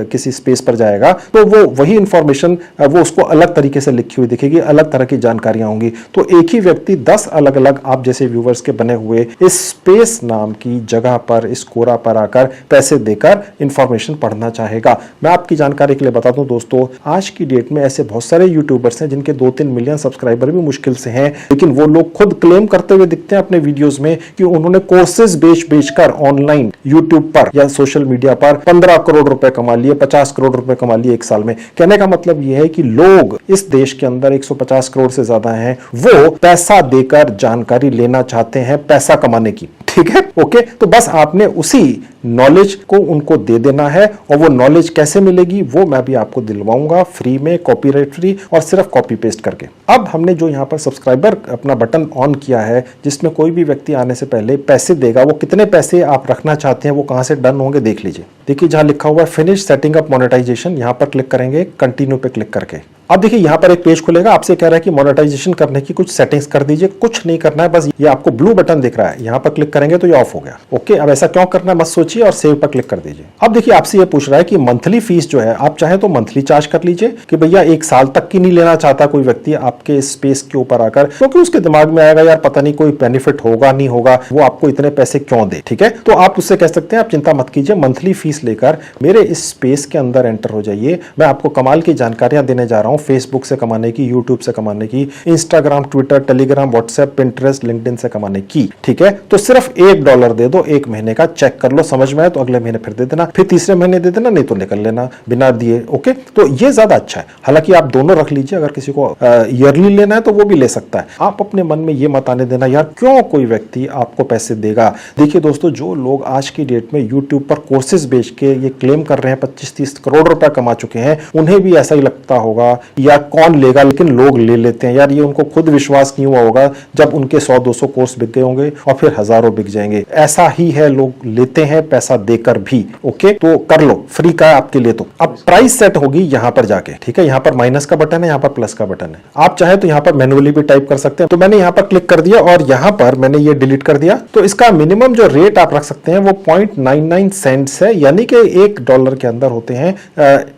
किसी स्पेस पर जाएगा तो वो वही इंफॉर्मेशन वो उसको अलग तरीके से लिखी हुई दिखेगी, अलग तरह की जानकारियां होंगी। तो एक ही व्यक्ति 10 अलग अलग आप जैसे व्यूवर्स के बने हुए इस स्पेस नाम की जगह पर, इस कोरा पर आकर पैसे देकर इंफॉर्मेशन पढ़ना चाहेगा। मैं आपकी जानकारी के लिए बता दूं दोस्तों, आज की डेट में ऐसे बहुत सारे यूट्यूबर्स हैं जिनके 2-3 मिलियन सब्सक्राइबर भी मुश्किल से हैं, लेकिन वो लोग खुद क्लेम करते हुए दिखते हैं अपने वीडियोस में कि उन्होंने कोर्सेज बेचकर ऑनलाइन यूट्यूब पर या सोशल मीडिया पर 15 करोड़ रुपए कमा लिए, 50 करोड़ रुपए कमा लिए 1 साल में। कहने का मतलब यह है कि लोग इस देश के अंदर 150 करोड़ से ज्यादा हैं, वो पैसा देकर जानकारी लेना चाहते हैं पैसा कमाने की, ठीक है, ओके। तो बस आपने उसी नॉलेज को उनको दे देना है, और वो नॉलेज कैसे मिलेगी वो मैं भी आपको दिलवाऊंगा फ्री में, कॉपीराइट फ्री, और सिर्फ कॉपी पेस्ट करके। अब हमने जो यहाँ पर सब्सक्राइबर अपना बटन ऑन किया है जिसमें कोई भी व्यक्ति आने से पहले पैसे देगा, वो कितने पैसे आप रखना चाहते हैं वो कहां से डन होंगे देख लीजिए। देखिए जहां लिखा हुआ है फिनिश सेटिंग अप मोनेटाइजेशन, यहां पर क्लिक करेंगे, कंटिन्यू पे क्लिक करके। अब देखिए यहाँ पर एक पेज खुलेगा, आपसे कह रहा है कि मोनेटाइजेशन करने की कुछ सेटिंग्स कर दीजिए। कुछ नहीं करना है, बस ये आपको ब्लू बटन दिख रहा है, यहाँ पर क्लिक करेंगे तो ये ऑफ हो गया। ओके, अब ऐसा क्यों करना है मत सोचिए और सेव पर क्लिक कर दीजिए। अब देखिए आपसे ये पूछ रहा है कि मंथली फीस जो है आप चाहे तो मंथली चार्ज कर लीजिए कि भैया 1 साल तक की नहीं लेना चाहता कोई व्यक्ति आपके स्पेस के ऊपर आकर, क्योंकि उसके दिमाग में आएगा यार पता नहीं कोई बेनिफिट होगा नहीं होगा, वो आपको इतने पैसे क्यों दे। ठीक है, तो आप उससे कह सकते हैं आप चिंता मत कीजिए, मंथली फीस लेकर मेरे इस स्पेस के अंदर एंटर हो जाइए। मैं आपको कमाल की जानकारियां देने जा रहा हूं, फेसबुक से कमाने की, यूट्यूब से कमाने की, Instagram, Twitter, Telegram, WhatsApp, Pinterest, LinkedIn से कमाने की। ठीक है, तो सिर्फ $1 दे दो 1 महीने का, चेक कर लो, समझ में आए तो अगले महीने फिर दे देना, फिर तीसरे महीने दे देना, नहीं तो निकल लेना बिना दिए। ओके, तो ये ज्यादा अच्छा है। हालांकि आप दोनों रख लीजिए, अगर किसी को ईयरली लेना है तो वो भी ले सकता है। आप अपने मन में ये मत आने देना यार क्यों कोई व्यक्ति आपको पैसे देगा। देखिए दोस्तों, जो लोग आज की डेट में यूट्यूब पर कोर्सेज बेच के ये क्लेम कर रहे हैं 25-30 करोड़ रुपए कमा चुके हैं, उन्हें भी ऐसा ही लगता होगा यार कौन लेगा, लेकिन लोग ले लेते हैं यार। ये उनको खुद विश्वास नहीं हुआ होगा जब उनके 100-200 कोर्स बिक गए होंगे और फिर हजारों बिक जाएंगे। ऐसा ही है, लोग लेते हैं पैसा देकर भी। ओके, तो कर लो, फ्री का है आपके लिए। तो अब प्राइस सेट होगी यहां पर जाके। ठीक है, यहां पर माइनस का बटन है, यहां पर प्लस का बटन है। आप चाहे तो यहां पर मैन्युअली भी टाइप कर सकते हैं। तो मैंने यहां पर क्लिक कर दिया और यहां पर मैंने ये डिलीट कर दिया। तो इसका मिनिमम जो रेट आप रख सकते हैं वो 0.99 सेंट्स है, यानी कि $1 के अंदर होते हैं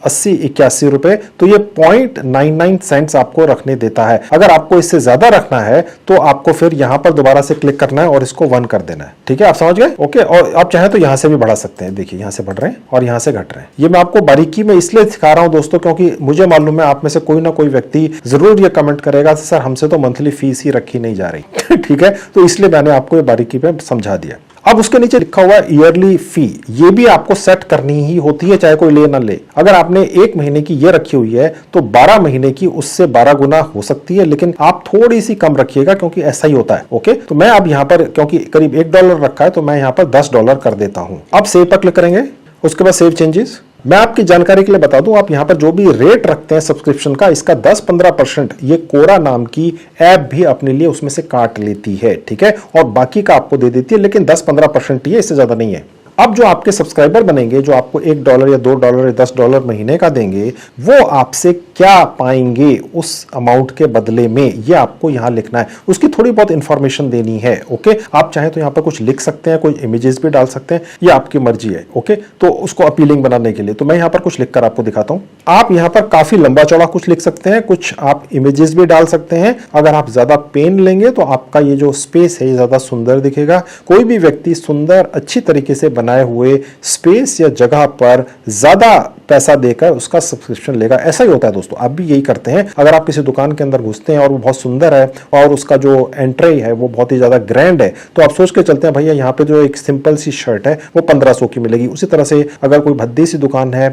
80-81 रुपए। तो ये 0.99 सेंट्स आपको रखने देता है। अगर आपको इससे ज्यादा रखना है तो आपको फिर यहां पर दोबारा से क्लिक करना है और इसको 1 कर देना है। ठीक है, आप समझ गए। ओके, और आप चाहे तो यहां से भी बढ़ा सकते हैं। देखिए यहां से बढ़ रहे हैं और यहां से घट रहे हैं। ये मैं आपको बारीकी में इसलिए सिखा रहा हूं दोस्तों, क्योंकि मुझे मालूम है आप में से कोई ना कोई व्यक्ति जरूर ये कमेंट करेगा सर हमसे तो मंथली फीस ही रखी नहीं जा रही। ठीक है, तो इसलिए मैंने आपको ये बारीकी में समझा दिया। अब उसके नीचे लिखा हुआ है ईयरली फी, ये भी आपको सेट करनी ही होती है चाहे कोई ले ना ले। अगर आपने 1 महीने की ये रखी हुई है तो 12 महीने की उससे 12 गुना हो सकती है, लेकिन आप थोड़ी सी कम रखिएगा क्योंकि ऐसा ही होता है। ओके, तो मैं अब यहां पर क्योंकि करीब $1 रखा है तो मैं यहां पर $10 कर देता हूं। अब सेव पर क्लिक करेंगे, उसके बाद सेव चेंजेस। मैं आपकी जानकारी के लिए बता दूं, आप यहां पर जो भी रेट रखते हैं सब्सक्रिप्शन का, इसका 10-15% ये कोरा नाम की ऐप भी अपने लिए उसमें से काट लेती है। ठीक है, और बाकी का आपको दे देती है, लेकिन 10-15% ही है, इससे ज्यादा नहीं है। अब जो आपके सब्सक्राइबर बनेंगे, जो आपको $1 या $2 या $10 महीने का देंगे, वो आपसे क्या पाएंगे उस अमाउंट के बदले में, ये आपको यहां लिखना है। उसकी थोड़ी बहुत इंफॉर्मेशन देनी है। ओके, आप चाहे तो यहां पर कुछ लिख सकते हैं, कोई इमेजेस भी डाल सकते हैं, ये आपकी मर्जी है। ओके, तो उसको अपीलिंग बनाने के लिए तो मैं यहां पर कुछ लिखकर आपको दिखाता हूं। आप यहां पर काफी लंबा चौड़ा कुछ लिख सकते हैं, कुछ आप इमेजेस भी डाल सकते हैं। अगर आप ज्यादा पेन लेंगे तो आपका ये जो स्पेस है ये ज्यादा सुंदर दिखेगा। कोई भी व्यक्ति सुंदर अच्छी तरीके से बनाए हुए स्पेस या जगह पर ज्यादा पैसा देकर उसका सब्सक्रिप्शन लेगा। ऐसा ही होता है दोस्तों, आप भी यही करते हैं। अगर आप किसी दुकान के अंदर घुसते हैं और वो बहुत सुंदर है और उसका जो एंट्री है वो बहुत ही ज्यादा ग्रैंड है, तो आप सोच के चलते हैं भैया यहाँ पे जो एक सिंपल सी शर्ट है वो 1500 की मिलेगी। उसी तरह से अगर कोई भद्दी सी दुकान है,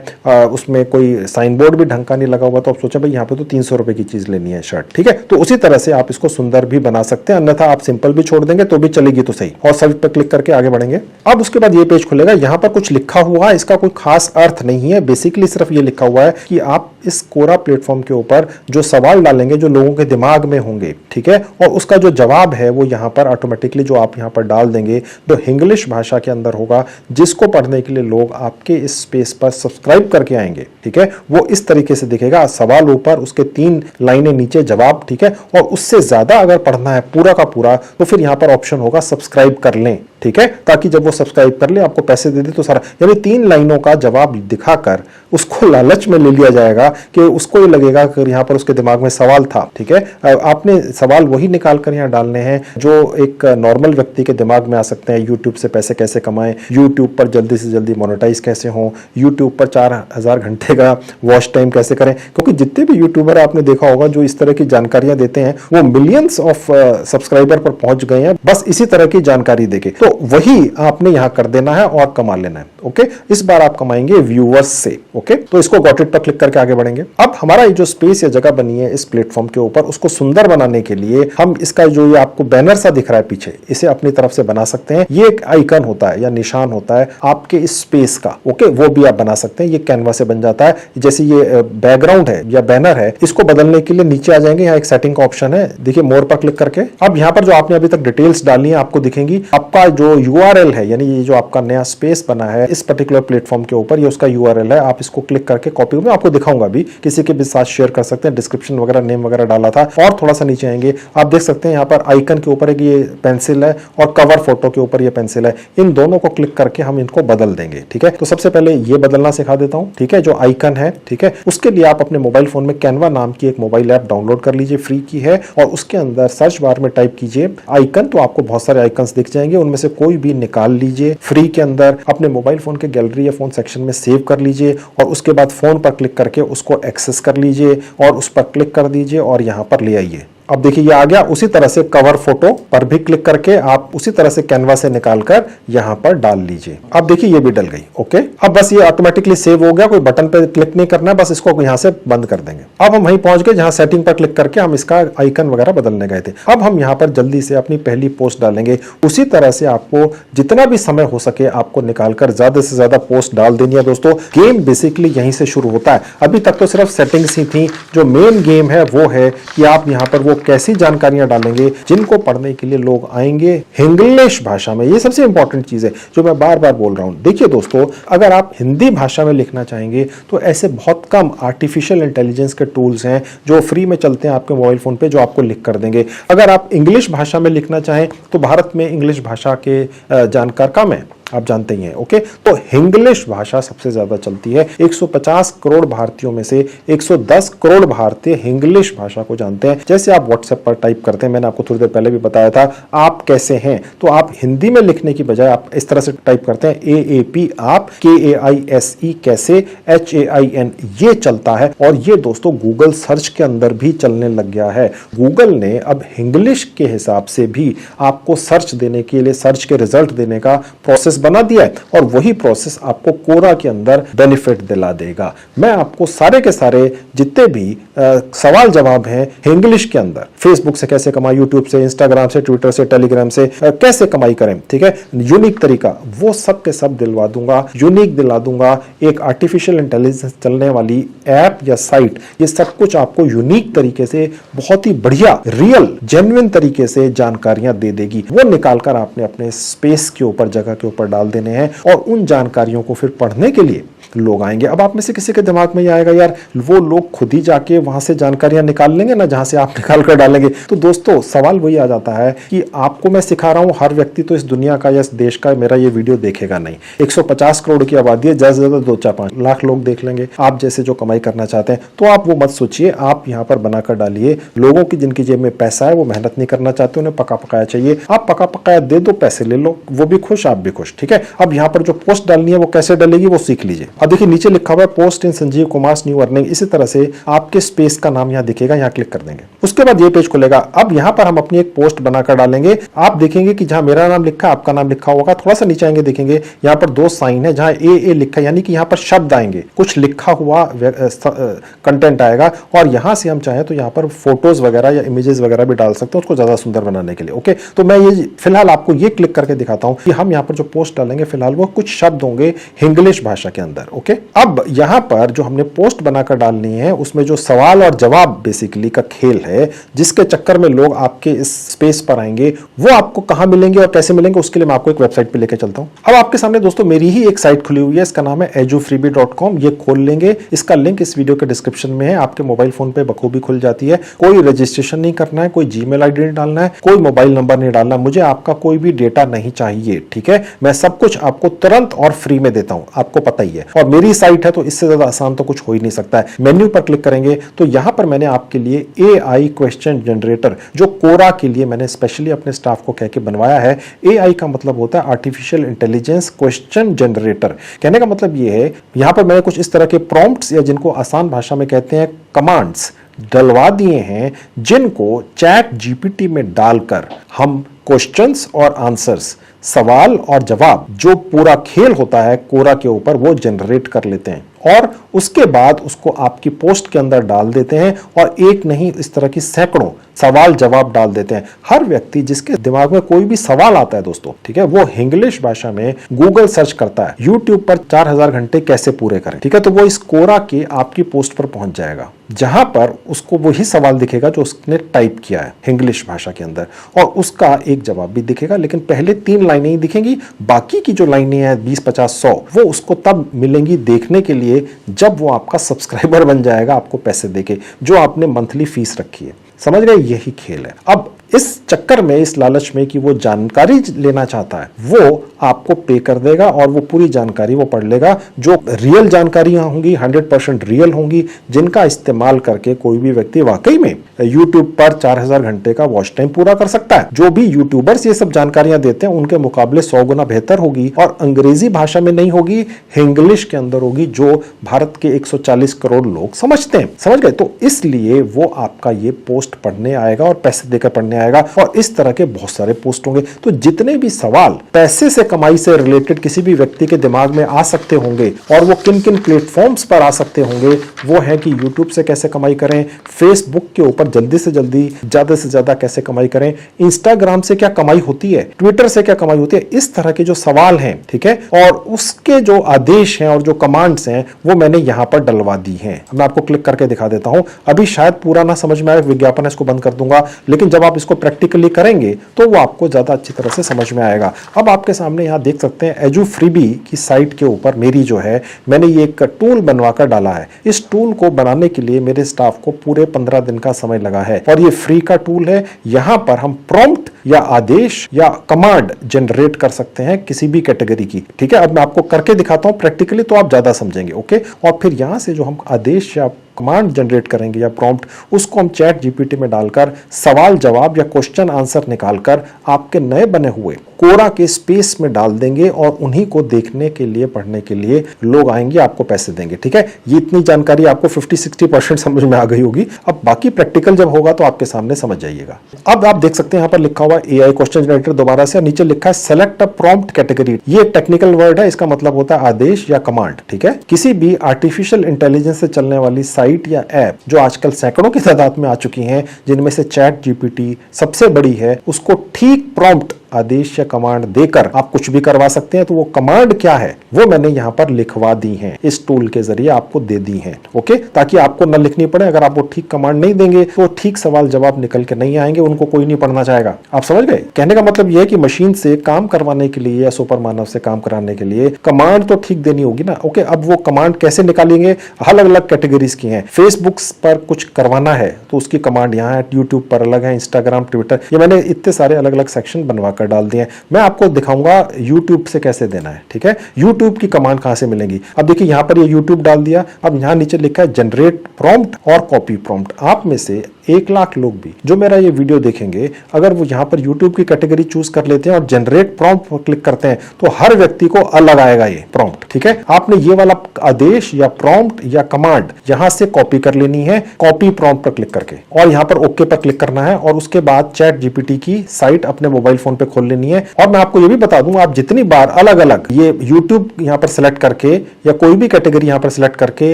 उसमें कोई साइन बोर्ड भी ढंग का नहीं लगा हुआ, तो आप सोचें भाई यहाँ पे तो 300 रुपए की चीज लेनी है शर्ट। ठीक है, तो उसी तरह से आप इसको सुंदर भी बना सकते हैं, अन्यथा आप सिंपल भी छोड़ देंगे तो भी चलेगी तो सही। और सर्च पर क्लिक करके आगे बढ़ेंगे। अब उसके बाद ये पेज खुलेगा, यहाँ पर कुछ लिखा हुआ है, इसका कोई खास अर्थ नहीं है, बेसिकली सिर्फ ये लिखा हुआ है कि आप इस कोरा प्लेटफॉर्म के ऊपर जो सवाल डालेंगे जो लोगों के दिमाग में होंगे, ठीक है, और उसका जो जवाब है वो यहाँ पर ऑटोमेटिकली जो आप यहाँ पर डाल देंगे तो इंग्लिश भाषा के अंदर होगा, जिसको पढ़ने के लिए लोग आपके इस स्पेस पर सब्सक्राइब करके आएंगे। ठीक है, वो इस तरीके से दिखेगा, सवाल ऊपर, उसके 3 लाइनें नीचे जवाब। ठीक है, और उससे ज्यादा अगर पढ़ना है पूरा का पूरा तो फिर यहाँ पर ऑप्शन होगा सब्सक्राइब कर लें। ठीक है, ताकि जब वो सब्सक्राइब कर ले आपको पैसे दे दे तो सारा, यानी 3 लाइनों का जवाब दिखाकर उसको लालच में ले लिया जाएगा कि उसको ये लगेगा कि यहाँ पर उसके दिमाग में सवाल था। ठीक है, आपने सवाल वही निकाल कर यहाँ डालने हैं जो एक नॉर्मल व्यक्ति के दिमाग में आ सकते हैं। यूट्यूब से पैसे कैसे कमाएं, यूट्यूब पर जल्दी से जल्दी मोनेटाइज कैसे हो, यूट्यूब पर 4000 घंटे का वॉच टाइम कैसे करें, क्योंकि जितने भी यूट्यूबर आपने देखा होगा जो इस तरह की जानकारियां देते हैं वो मिलियंस ऑफ सब्सक्राइबर पर पहुंच गए हैं बस इसी तरह की जानकारी देके। तो वही आपने यहां कर देना है और कमा लेना है। ओके, इस बार आप कमाएंगे व्यूअर्स से। ओके, तो इसको गॉट इट पर क्लिक करके आगे बढ़ेंगे। अब हमारा ये जो स्पेस या जगह बनी है इस प्लेटफॉर्म के ऊपर, उसको सुंदर बनाने के लिए हम इसका जो ये आपको बैनर सा दिख रहा है पीछे, इसे अपनी तरफ से बना सकते हैं। ये एक आइकन होता है या निशान होता है आपके इस स्पेस का। ओके, वो भी आप बना सकते हैं, ये कैनवा से बन जाता है। जैसे ये बैकग्राउंड है या बैनर है, इसको बदलने के लिए नीचे आ जाएंगे, यहाँ एक सेटिंग का ऑप्शन है, देखिए मोर पर क्लिक करके। अब यहाँ पर जो आपने अभी तक डिटेल्स डाली है आपको दिखेंगी। आपका जो URL है, यानी ये जो आपका नया स्पेस बना है इस पर्टिकुलर प्लेटफॉर्म के ऊपर, ये उसका URL है। आप इसको क्लिक करके कॉपी, में आपको दिखाऊंगा भी किसी के भी साथ शेयर कर सकते हैं। डिस्क्रिप्शन वगैरह, नेम वगैरह डाला था। और थोड़ा सा नीचे आएंगे, आप देख सकते हैं यहाँ पर आइकन के ऊपर एक ये पेंसिल है और कवर फोटो के ऊपर ये पेंसिल है। इन दोनों को क्लिक करके हम इनको बदल देंगे। ठीक है, तो सबसे पहले ये बदलना सिखा देता हूं। ठीक है, जो आइकन है, ठीक है, उसके लिए आप अपने मोबाइल फोन में कैनवा नाम की एक मोबाइल ऐप डाउनलोड कर लीजिए, फ्री की है, और उसके अंदर सर्च बार में टाइप कीजिए आइकन, तो आपको बहुत सारे आइकन्स दिख जाएंगे। उनमें से कोई भी निकाल लीजिए, फ्री के अंदर अपने मोबाइल फोन के गैलरी या फोन सेक्शन में सेव कर लीजिए, और उसके बाद फोन पर क्लिक करके उसको एक्सेस कर लीजिए और उस पर क्लिक कर दीजिए और यहां पर ले आइए। अब देखिए ये आ गया। उसी तरह से कवर फोटो पर भी क्लिक करके आप उसी तरह से कैनवा से निकालकर यहां पर डाल लीजिए। अब देखिए ये भी डल गई। ओके, अब बस ये ऑटोमेटिकली सेव हो गया, कोई बटन पे क्लिक नहीं करना है, बस इसको यहां से बंद कर देंगे। अब हम वहीं पहुंच गए जहां सेटिंग पर क्लिक करके हम इसका आइकन वगैरह बदलने गए थे। अब हम यहां पर जल्दी से अपनी पहली पोस्ट डालेंगे। उसी तरह से आपको जितना भी समय हो सके आपको निकालकर ज्यादा से ज्यादा पोस्ट डाल देनी है। दोस्तों, गेम बेसिकली यहीं से शुरू होता है। अभी तक तो सिर्फ सेटिंग्स ही थी, जो मेन गेम है वो है कि आप यहां पर वो कैसी जानकारियां डालेंगे जिनको पढ़ने के लिए लोग आएंगे इंग्लिश भाषा में। ये सबसे इंपॉर्टेंट चीज है जो मैं बार बार बोल रहा हूं। देखिए दोस्तों, अगर आप हिंदी भाषा में लिखना चाहेंगे तो ऐसे बहुत कम आर्टिफिशियल इंटेलिजेंस के टूल्स हैं जो फ्री में चलते हैं आपके मोबाइल फोन पे, जो आपको लिख कर देंगे। अगर आप इंग्लिश भाषा में लिखना चाहें तो भारत में इंग्लिश भाषा के जानकार कम है, आप जानते ही हैं। ओके, तो इंग्लिश भाषा सबसे ज्यादा चलती है। 150 करोड़ भारतीयों में से 110 करोड़ भारतीय इंग्लिश भाषा को जानते हैं। जैसे आप व्हाट्सएप पर टाइप करते हैं, मैंने आपको थोड़ी देर पहले भी बताया था, आप कैसे हैं, तो आप हिंदी में लिखने की बजाय आप इस तरह से टाइप करते हैं AAP आप, KAISE कैसे, HAIN ये चलता है। और ये दोस्तों गूगल सर्च के अंदर भी चलने लग गया है। गूगल ने अब इंग्लिश के हिसाब से भी आपको सर्च देने के लिए, सर्च के रिजल्ट देने का प्रोसेस बना दिया है, और वही प्रोसेस आपको कोरा के अंदर बेनिफिट दिला देगा। मैं आपको सारे के सारे जितने भी सवाल जवाब हैं इंग्लिश के अंदर, फेसबुक से कैसे कमाई, यूट्यूब से, इंस्टाग्राम से, ट्विटर से, टेलीग्राम से कैसे कमाई करें, ठीक है, यूनिक तरीका, वो सब के सब दिलवा दूंगा, यूनिक दिला दूंगा। एक आर्टिफिशियल इंटेलिजेंस चलने वाली ऐप या साइट, ये सब कुछ आपको यूनिक तरीके से, बहुत ही बढ़िया, रियल, जेन्युइन तरीके से जानकारियां दे देगी। वो निकालकर आपने अपने स्पेस के ऊपर, जगह के ऊपर डाल देने हैं, और उन जानकारियों को फिर पढ़ने के लिए लोग आएंगे। अब आप में से किसी के दिमाग में ये आएगा, यार वो लोग खुद ही जाके वहां से जानकारियां निकाल लेंगे ना, जहां से आप निकाल कर डालेंगे। तो दोस्तों सवाल वही आ जाता है कि आपको मैं सिखा रहा हूं, हर व्यक्ति तो इस दुनिया का या इस देश का मेरा ये वीडियो देखेगा नहीं। 150 करोड़ की आबादी है, ज्यादा से ज्यादा 2-4-5 लाख लोग देख लेंगे। आप जैसे जो कमाई करना चाहते हैं, तो आप वो मत सोचिए, आप यहाँ पर बनाकर डालिए। लोगों की जिनकी जेब में पैसा है, वो मेहनत नहीं करना चाहते, उन्हें पका पकाया चाहिए। आप पका पकाया दे दो, पैसे ले लो, वो भी खुश, आप भी खुश। ठीक है, अब यहाँ पर जो पोस्ट डालनी है वो कैसे डालेगी वो सीख लीजिए। अब देखिए नीचे लिखा हुआ है पोस्ट इन संजीव कुमार न्यू अर्निंग। इसी तरह से आपके स्पेस का नाम यहाँ दिखेगा, यहाँ क्लिक कर देंगे, उसके बाद ये पेज खुलेगा। अब यहाँ पर हम अपनी एक पोस्ट बनाकर डालेंगे। आप देखेंगे कि जहां मेरा नाम लिखा, आपका नाम लिखा होगा, थोड़ा सा नीचे आएंगे, देखेंगे यहाँ पर 2 साइन है, जहां ए लिखा है, यानी कि यहाँ पर शब्द आएंगे, कुछ लिखा हुआ कंटेंट आएगा, और यहां से हम चाहें तो यहाँ पर फोटोज वगैरह या इमेजेस वगैरह भी डाल सकते हैं उसको ज्यादा सुंदर बनाने के लिए। ओके, तो मैं ये फिलहाल आपको ये क्लिक करके दिखाता हूं कि हम यहाँ पर जो पोस्ट डालेंगे, फिलहाल वो कुछ शब्द होंगे इंग्लिश भाषा के अंदर। ओके, अब यहाँ पर जो हमने पोस्ट बनाकर डालनी है, उसमें जो सवाल और जवाब बेसिकली का खेल है, जिसके चक्कर में लोग आपके इस स्पेस पर आएंगे, वो आपको कहां मिलेंगे और कैसे मिलेंगे, उसके लिए मैं आपको एक वेबसाइट पे लेके चलता हूं। अब आपके सामने दोस्तों मेरी ही एक साइट खुली हुई है, इसका नाम है edufreebie.com। ये खोल लेंगे, इसका लिंक इस वीडियो के डिस्क्रिप्शन में है, आपके मोबाइल फोन पे बखूबी खुल जाती है। कोई रजिस्ट्रेशन नहीं करना है, कोई जीमेल आईडी नहीं डालना है, कोई मोबाइल नंबर नहीं डालना, मुझे आपका कोई भी डेटा नहीं चाहिए। ठीक है, मैं सब कुछ आपको तुरंत और फ्री में देता हूं, आपको पता ही है, और मेरी साइट है तो इससे ज्यादा आसान तो कुछ हो ही नहीं सकता है। मेन्यू पर क्लिक करेंगे तो यहां पर मैंने आपके लिए AI क्वेश्चन जनरेटर, जो कोरा के लिए मैंने स्पेशली अपने स्टाफ को कह के बनवाया है। AI का मतलब होता है आर्टिफिशियल इंटेलिजेंस क्वेश्चन जनरेटर। कहने का मतलब ये है, यहां पर मैंने कुछ इस तरह के प्रॉम्प्ट्स, या जिनको आसान भाषा में कहते हैं कमांड्स, डलवा दिए हैं, जिनको चैट GPT में डालकर हम क्वेश्चंस और आंसर्स, सवाल और जवाब, जो पूरा खेल होता है कोरा के ऊपर, वो जनरेट कर लेते हैं, और उसके बाद उसको आपकी पोस्ट के अंदर डाल देते हैं। और एक नहीं, इस तरह की सैकड़ों सवाल जवाब डाल देते हैं। हर व्यक्ति जिसके दिमाग में कोई भी सवाल आता है दोस्तों, ठीक है, वो इंग्लिश भाषा में गूगल सर्च करता है, यूट्यूब पर 4000 घंटे कैसे पूरे करें, ठीक है, तो वो इस कोरा के आपकी पोस्ट पर पहुंच जाएगा, जहां पर उसको वही सवाल दिखेगा जो उसने टाइप किया है इंग्लिश भाषा के अंदर, और उसका एक जवाब भी दिखेगा, लेकिन पहले 3 लाइनें ही दिखेंगी, बाकी की जो लाइनें हैं 20, 50, 100 वो उसको तब मिलेंगी देखने के लिए जब वो आपका सब्सक्राइबर बन जाएगा, आपको पैसे देके, जो आपने मंथली फीस रखी है। समझ गए, यही खेल है। अब इस चक्कर में, इस लालच में कि वो जानकारी लेना चाहता है, वो आपको पे कर देगा और वो पूरी जानकारी वो पढ़ लेगा, जो रियल जानकारियां होंगी, 100% रियल होंगी, जिनका इस्तेमाल करके कोई भी व्यक्ति वाकई में YouTube पर 4000 घंटे का वॉच टाइम पूरा कर सकता है। जो भी यूट्यूबर्स ये सब जानकारियां देते हैं उनके मुकाबले 100 गुना बेहतर होगी, और अंग्रेजी भाषा में नहीं होगी, इंग्लिश के अंदर होगी, जो भारत के 140 करोड़ लोग समझते हैं। समझ गए, तो इसलिए वो आपका ये पोस्ट पढ़ने आएगा और पैसे देकर पढ़ने आएगा, और इस तरह के बहुत सारे पोस्ट होंगे। तो जितने भी सवाल पैसे से कमाई से रिलेटेड किसी भी व्यक्ति के दिमाग में आ सकते होंगे, और वो किन किन प्लेटफॉर्म्स पर आ सकते होंगे, वो है कि यूट्यूब से कैसे कमाई करें, फेसबुक के ऊपर जल्दी से जल्दी ज्यादा से ज्यादा कैसे कमाई करें, इंस्टाग्राम से क्या कमाई होती है, ट्विटर से क्या कमाई होती है, इस तरह के जो सवाल हैं, ठीक है, और उसके जो आदेश हैं और जो कमांड्स हैं वो मैंने यहां पर डलवा दी हैं। मैं आपको क्लिक करके दिखा देता हूं। अभी शायद पूरा ना समझ में आए, विज्ञापन है, इसको बंद कर दूंगा, लेकिन जब आप इसको प्रैक्टिकली करेंगे तो वो आपको ज्यादा अच्छी तरह से समझ में आएगा। अब आपके सामने यहां देख सकते हैं एजुफ्रीबी की साइट के ऊपर मेरी जो है, मैंने ये एक टूल बनवाकर डाला है। इस टूल को बनाने के लिए मेरे स्टाफ को पूरे 15 दिन का समय लगा है, और ये फ्री का टूल है। यहां पर हम प्रॉम्प्ट या आदेश या कमांड जनरेट कर सकते हैं किसी भी कैटेगरी की, ठीक है। अब मैं आपको करके दिखाता हूं प्रैक्टिकली, तो आप ज्यादा समझेंगे, ओके। और फिर यहां से जो हम आदेश या कमांड जनरेट करेंगे या प्रॉम्प्ट, उसको हम चैट जीपीटी में डालकर सवाल जवाब या क्वेश्चन आंसर निकालकर आपके नए बने हुए कोरा के स्पेस में डाल देंगे, और उन्हीं को देखने के लिए, पढ़ने के लिए लोग आएंगे, आपको पैसे देंगे, ठीक है। ये इतनी जानकारी आपको 50-60% समझ में आ गई होगी। अब बाकी प्रैक्टिकल जब होगा तो आपके सामने समझ जाइएगा। अब आप देख सकते हैं यहां पर लिखा हुआ एआई क्वेश्चन जनरेटर, दोबारा से नीचे लिखा है सेलेक्ट अ प्रॉम्प्ट कैटेगरी। ये टेक्निकल वर्ड है, इसका मतलब होता है आदेश या कमांड, ठीक है। किसी भी आर्टिफिशियल इंटेलिजेंस से चलने वाली साइट या ऐप जो आजकल सैकड़ों की तादाद में आ चुकी हैं, जिनमें से चैट जीपीटी सबसे बड़ी है, उसको ठीक प्रॉम्प्ट आदेश या कमांड देकर आप कुछ भी करवा सकते हैं। तो वो कमांड क्या है वो मैंने यहां पर लिखवा दी है, इस टूल के जरिए आपको दे दी है, ओके, ताकि आपको न लिखनी पड़े। अगर आप वो ठीक कमांड नहीं देंगे तो ठीक सवाल जवाब निकल के नहीं आएंगे, उनको कोई नहीं पढ़ना चाहेगा। आप समझ गए? कहने का मतलब यह है कि मशीन से काम करवाने के लिए या सुपर मानव से काम कराने के लिए कमांड तो ठीक देनी होगी ना, ओके। अब वो कमांड कैसे निकालेंगे, अलग अलग कैटेगरीज की हैं। फेसबुक पर कुछ करवाना है तो उसकी कमांड यहाँ है, यूट्यूब पर अलग है, इंस्टाग्राम, ट्विटर, ये मैंने इतने सारे अलग अलग सेक्शन बनवा कर डाल दिए। मैं आपको दिखाऊंगा YouTube से कैसे देना है, ठीक है। YouTube की कमांड कहां से मिलेंगी। अब देखिए यहां पर ये YouTube डाल दिया, अब यहां नीचे लिखा है जनरेट प्रॉम्प्ट और कॉपी प्रॉम्प्ट। आप में से 1 लाख लोग भी जो मेरा ये वीडियो देखेंगे, अगर वो यहां पर YouTube की कैटेगरी चूज कर लेते हैं और जनरेट प्रॉम्प्ट पर क्लिक करते हैं तो हर व्यक्ति को अलग आएगा ये प्रॉम्प्ट, ठीक है। आपने ये वाला आदेश या प्रॉम्प्ट या कमांड यहां से कॉपी कर लेनी है, कॉपी प्रॉम्प्ट पर क्लिक करके, और यहां पर ओके पर क्लिक करना है, और उसके बाद चैट जीपीटी की साइट अपने मोबाइल फोन पे खोल लेनी है। और मैं आपको ये भी बता दूं, आप जितनी बार अलग अलग ये YouTube यहां पर सिलेक्ट करके या कोई भी कैटेगरी यहां पर सिलेक्ट करके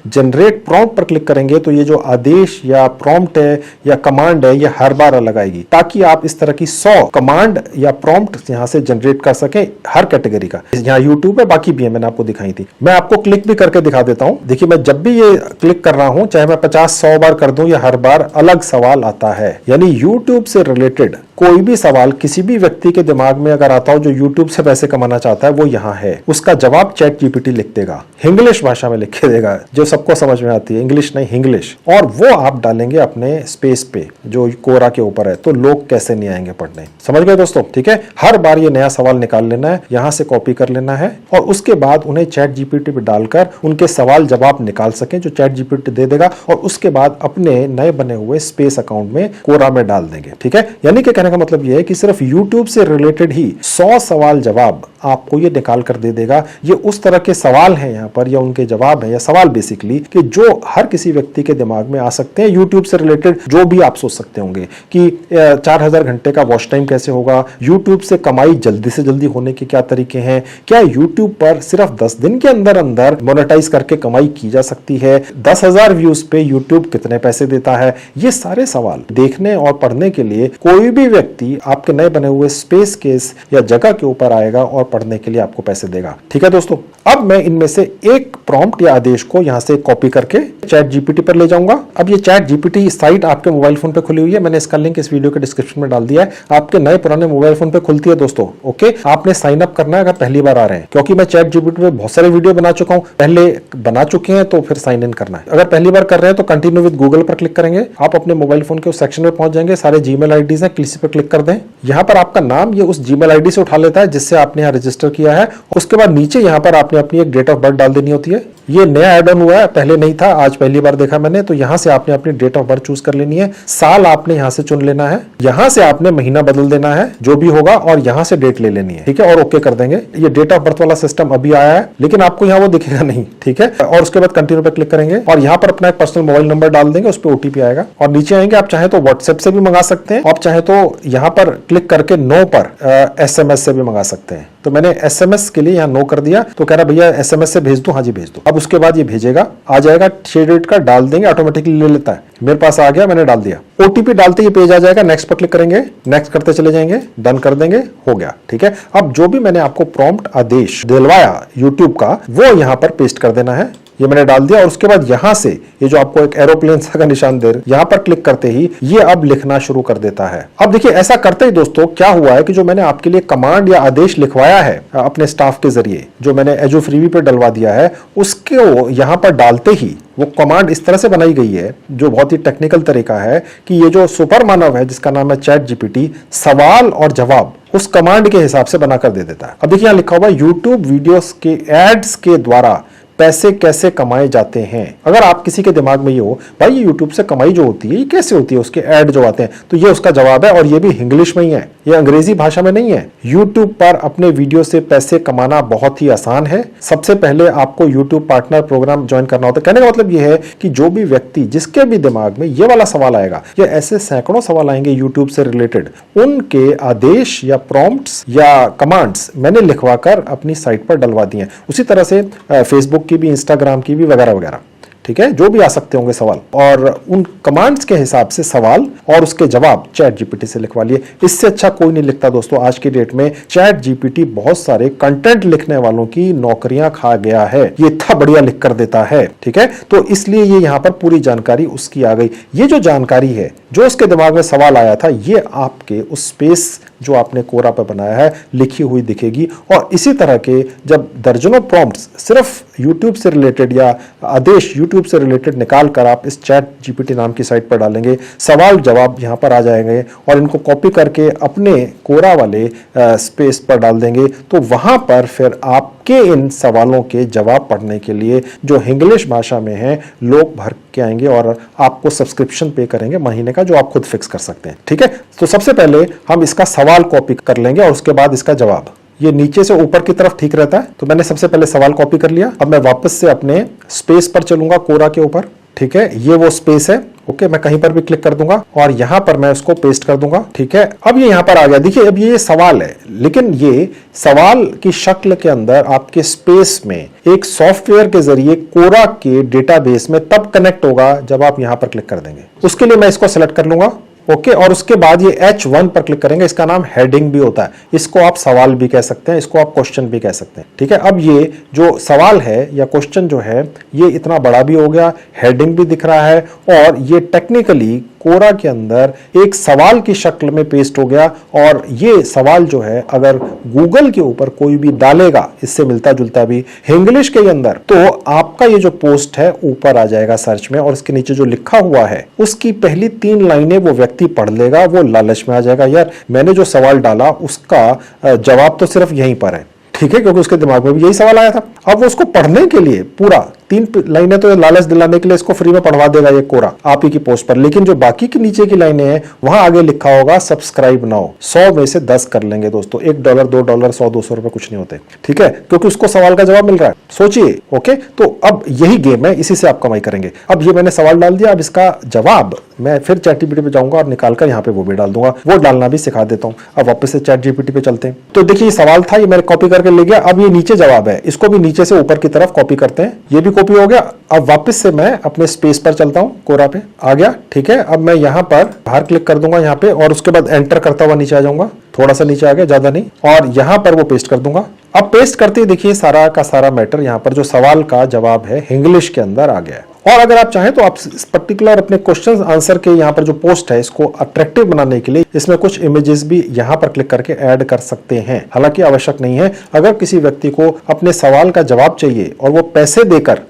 जनरेट प्रॉम्प्ट पर क्लिक करेंगे तो ये जो आदेश या प्रॉम्प्ट है या कमांड है ये हर बार अलग आएगी, ताकि आप इस तरह की 100 कमांड या प्रॉम्प्ट यहां से जनरेट कर सके हर कैटेगरी का। यहां YouTube है, बाकी भी है, मैंने आपको दिखाई थी। मैं आपको क्लिक भी करके दिखा देता हूं। देखिए मैं जब भी ये क्लिक कर रहा हूं, चाहे मैं 50-100 बार कर दूं, या हर बार अलग सवाल आता है। यानी YouTube से रिलेटेड कोई भी सवाल किसी भी व्यक्ति के दिमाग में अगर आता हो जो YouTube से पैसे कमाना चाहता है, वो यहाँ है। उसका जवाब चैट जीपीटी लिख देगा, इंग्लिश भाषा में लिख के देगा, जो सबको समझ में आती है, इंग्लिश नहीं इंग्लिश, और वो आप डालेंगे अपने स्पेस पे जो कोरा के ऊपर है, तो लोग कैसे नहीं आएंगे पढ़ने। समझ गए दोस्तों, ठीक है। हर बार ये नया सवाल निकाल लेना है, यहाँ से कॉपी कर लेना है, और उसके बाद उन्हें चैट जीपीटी पे डालकर उनके सवाल जवाब निकाल सकें जो चैट जीपीटी दे देगा, और उसके बाद अपने नए बने हुए स्पेस अकाउंट में कोरा में डाल देंगे, ठीक है। यानी कि कहने कहने का मतलब ये है कि सिर्फ YouTube से रिलेटेड ही 100 सवाल जवाब आपको ये निकाल कर दे देगा। ये उस तरह के सवाल हैं यहाँ पर, या उनके जवाब हैं, या सवाल बेसिकली कि जो हर किसी व्यक्ति के दिमाग में आ सकते हैं। YouTube से रिलेटेड जो भी आप सोच सकते होंगे कि 4000 घंटे का वॉच टाइम कैसे होगा, YouTube से कमाई जल्दी से जल्दी होने के क्या तरीके हैं, क्या YouTube पर सिर्फ 10 दिन के अंदर अंदर मोनेटाइज करके कमाई की जा सकती है, 10,000 व्यूज पे YouTube कितने पैसे देता है। ये सारे सवाल देखने और पढ़ने के लिए कोई भी व्यक्ति आपके नए बने हुए स्पेस केस या जगह के ऊपर आएगा और पढ़ने के लिए आपको पैसे देगा। ठीक है दोस्तों, अब मैं इनमें से एक प्रॉम्प्ट या आदेश को यहां से कॉपी करके चैट जीपीटी पर ले जाऊंगा। अब ये चैट जीपीटी साइट आपके मोबाइल फोन पे खुली हुई है, मैंने इसका लिंक इस वीडियो के डिस्क्रिप्शन में डाल दिया है। आपके नए पुराने मोबाइल फोन पे खुलती है दोस्तों। ओके, आपने साइन अप करना है अगर पहली बार आ रहे हैं, क्योंकि मैं चैट जीपीटी पे बहुत सारे वीडियो बना चुका हूं, पहले बना चुके हैं तो फिर साइन इन करना है। अगर पहली बार कर रहे हैं तो कंटिन्यू विद गूगल पर क्लिक करेंगे, आप अपने मोबाइल फोन के उस सेक्शन में पहुंच जाएंगे, सारे जीमेल आईडीज हैं, किसी पर क्लिक कर दें। यहां पर आपका नाम ये उस जीमेल आईडी से उठा लेता है जिससे आपने यहां रजिस्टर किया है। उसके बाद नीचे यहां पर आपने अपनी एक डेट ऑफ बर्थ डाल देनी होती है। ये नया ऐड ऑन हुआ है, पहले नहीं था, आज पहली बार देखा मैंने। तो यहां से आपने अपनी डेट ऑफ बर्थ चूज कर लेनी है, साल आपने यहां से चुन लेना है, यहां से आपने महीना बदल देना है जो भी होगा, और यहां से डेट ले लेनी है। ठीक है, और ओके कर देंगे। ये डेट ऑफ बर्थ वाला सिस्टम अभी आया है, लेकिन आपको यहां वो दिखेगा नहीं। ठीक है, और उसके बाद कंटिन्यू पे क्लिक करेंगे और यहां पर अपना एक पर्सनल मोबाइल नंबर डाल देंगे, उस पर ओटीपी आएगा। और नीचे आएंगे, आप चाहे तो व्हाट्सएप से भी मंगा सकते हैं, आप चाहे तो यहां पर क्लिक करके नो पर SMS से भी मंगा सकते हैं। तो मैंने SMS के लिए यहाँ नो कर दिया, तो कह रहा भैया SMS से भेज दो। हाँ जी भेज दो। अब उसके बाद ये भेजेगा, आ जाएगा, 6 डिजिट का डाल देंगे, ऑटोमेटिकली ले लेता है। मेरे पास आ गया, मैंने डाल दिया। ओटीपी डालते ही पेज आ जाएगा, नेक्स्ट पर क्लिक करेंगे, नेक्स्ट करते चले जाएंगे, डन कर देंगे, हो गया। ठीक है, अब जो भी मैंने आपको प्रॉम्प्ट आदेश दिलवाया YouTube का, वो यहाँ पर पेस्ट कर देना है। ये मैंने डाल दिया और उसके बाद यहां से ये जो आपको एक एरोप्लेन सा का निशान दे, यहां पर क्लिक करते ही ये अब लिखना शुरू कर देता है। अब देखिए, ऐसा करते ही दोस्तों क्या हुआ है कि जो मैंने आपके लिए कमांड या आदेश लिखवाया है अपने स्टाफ के जरिए, जो मैंने एजो फ्रीबी पे डलवा दिया है, उसको यहां पर डालते ही वो कमांड इस तरह से बनाई गई है, जो बहुत ही टेक्निकल तरीका है कि ये जो सुपर मानव है जिसका नाम है चैट जीपीटी, सवाल और जवाब उस कमांड के हिसाब से बनाकर दे देता है। अब देखिए यहां लिखा हुआ है यूट्यूब वीडियोस के एड्स के द्वारा पैसे कैसे कमाए जाते हैं। अगर आप किसी के दिमाग में ये हो भाई ये यूट्यूब से कमाई जो होती है ये कैसे होती है, उसके ऐड जो आते हैं, तो ये उसका जवाब है, और ये भी इंग्लिश में ही है, ये अंग्रेजी भाषा में नहीं है। यूट्यूब पर अपने वीडियो से पैसे कमाना बहुत ही आसान है। सबसे पहले आपको यूट्यूब पार्टनर प्रोग्राम ज्वाइन करना होता है। कहने का मतलब ये है कि जो भी व्यक्ति जिसके भी दिमाग में ये वाला सवाल आएगा, या ऐसे सैकड़ों सवाल आएंगे यूट्यूब से रिलेटेड, उनके आदेश या प्रॉम्प्ट्स या कमांड्स मैंने लिखवा कर अपनी साइट पर डलवा दिए। उसी तरह से फेसबुक की भी, इंस्टाग्राम की भी, वगैरह वगैरह। ठीक है, जो भी आ सकते होंगे सवाल, और उन कमांड्स के हिसाब से सवाल और उसके जवाब चैट जीपीटी से लिखवा लिए। इससे अच्छा कोई नहीं लिखता दोस्तों। आज की डेट में चैट जीपीटी बहुत सारे कंटेंट लिखने वालों की नौकरियां खा गया है, ये इतना बढ़िया लिख कर देता है। ठीक है, तो इसलिए ये यहाँ पर पूरी जानकारी उसकी आ गई। ये जो जानकारी है, जो उसके दिमाग में सवाल आया था, ये आपके उस स्पेस जो आपने कोरा पे बनाया है लिखी हुई दिखेगी। और इसी तरह के जब दर्जनों प्रॉम्प्ट्स सिर्फ यूट्यूब से रिलेटेड या आदेश यूट्यूब से रिलेटेड निकाल कर आप इस चैट जीपीटी नाम की साइट पर डालेंगे, सवाल जवाब यहां पर आ जाएंगे, और इनको कॉपी करके अपने कोरा वाले स्पेस पर डाल देंगे, तो वहां पर फिर आपके इन सवालों के जवाब पढ़ने के लिए जो इंग्लिश भाषा में है लोग भर के आएंगे और आपको सब्सक्रिप्शन पे करेंगे महीने का, जो आप खुद फिक्स कर सकते हैं। ठीक है, तो सबसे पहले हम इसका सवाल कॉपी कर लेंगे और उसके बाद इसका जवाब। ये नीचे से ऊपर की तरफ ठीक रहता है, तो मैंने सबसे पहले सवाल कॉपी कर लिया। अब मैं वापस से अपने स्पेस पर चलूंगा, कोरा के ऊपर। ठीक है, ये वो स्पेस है। ओके, मैं कहीं पर भी क्लिक कर दूंगा और यहां पर मैं उसको पेस्ट कर दूंगा। ठीक है, अब ये यहां पर आ गया। देखिए अब ये सवाल है, लेकिन ये सवाल की शक्ल के अंदर आपके स्पेस में एक सॉफ्टवेयर के जरिए कोरा के डेटाबेस में तब कनेक्ट होगा जब आप यहां पर क्लिक कर देंगे। उसके लिए मैं इसको सेलेक्ट कर लूंगा। ओके, और उसके बाद ये H1 पर क्लिक करेंगे। इसका नाम हेडिंग भी होता है, इसको आप सवाल भी कह सकते हैं, इसको आप क्वेश्चन भी कह सकते हैं। ठीक है, अब ये जो सवाल है या क्वेश्चन जो है ये इतना बड़ा भी हो गया, हेडिंग भी दिख रहा है, और ये टेक्निकली कोरा के अंदर एक सवाल की शक्ल में पेस्ट हो गया। और ये सवाल जो है अगर गूगल के ऊपर कोई भी डालेगा इससे मिलता जुलता भी इंग्लिश के अंदर, तो आपका ये जो पोस्ट है ऊपर आ जाएगा सर्च में, और इसके नीचे जो लिखा हुआ है उसकी पहली 3 लाइनें वो व्यक्ति पढ़ लेगा, वो लालच में आ जाएगा, यार मैंने जो सवाल डाला उसका जवाब तो सिर्फ यहीं पर है। ठीक है, क्योंकि उसके दिमाग में भी यही सवाल आया था। अब वो उसको पढ़ने के लिए पूरा 3 लाइनें तो लालच दिलाने के लिए इसको फ्री में पढ़वा देगा ये कोरा आप ही की पोस्ट पर, लेकिन जो बाकी की नीचे की लाइनें हैं वहां आगे लिखा होगा सब्सक्राइब नाउ। 100 में से 10 कर लेंगे दोस्तों, $1 $2 100-200 रुपए कुछ नहीं होते, ठीक है, क्योंकि उसको सवाल का जवाब मिल रहा है। सोचिए, ओके, तो अब यही गेम है, इसी से आप कमाई करेंगे। अब ये मैंने सवाल डाल दिया, अब इसका जवाब मैं फिर चैट जीपीटी पे जाऊंगा और निकालकर यहाँ पे वो भी डाल दूंगा, वो डालना भी सिखा देता हूँ। अब वापस से चैट जीपीटी पे चलते हैं। तो देखिए ये सवाल था, ये मैंने कॉपी करके ले गया। अब ये नीचे जवाब है, इसको भी नीचे से ऊपर की तरफ कॉपी करते हैं, ये भी कॉपी हो गया। अब वापस से मैं अपने स्पेस पर चलता हूँ, कोरा पे आ गया, ठीक है। अब मैं यहाँ पर बाहर क्लिक कर दूंगा यहाँ पे, और उसके बाद एंटर करता हुआ नीचे आ जाऊंगा, थोड़ा सा नीचे आ गया, ज्यादा नहीं, और यहाँ पर वो पेस्ट कर दूंगा। अब पेस्ट करते ही देखिए सारा का सारा मैटर यहाँ पर जो सवाल का जवाब है इंग्लिश के अंदर आ गया है। और अगर आप चाहें तो आप इस पर्टिकुलर अपने क्वेश्चन आंसर के यहाँ पर जो पोस्ट है इसको अट्रैक्टिव बनाने के लिए इसमें कुछ इमेजेस भी यहाँ पर क्लिक करके ऐड कर सकते हैं, हालांकि आवश्यक नहीं है। अगर किसी व्यक्ति को अपने सवाल का जवाब चाहिए और वो पैसे देकर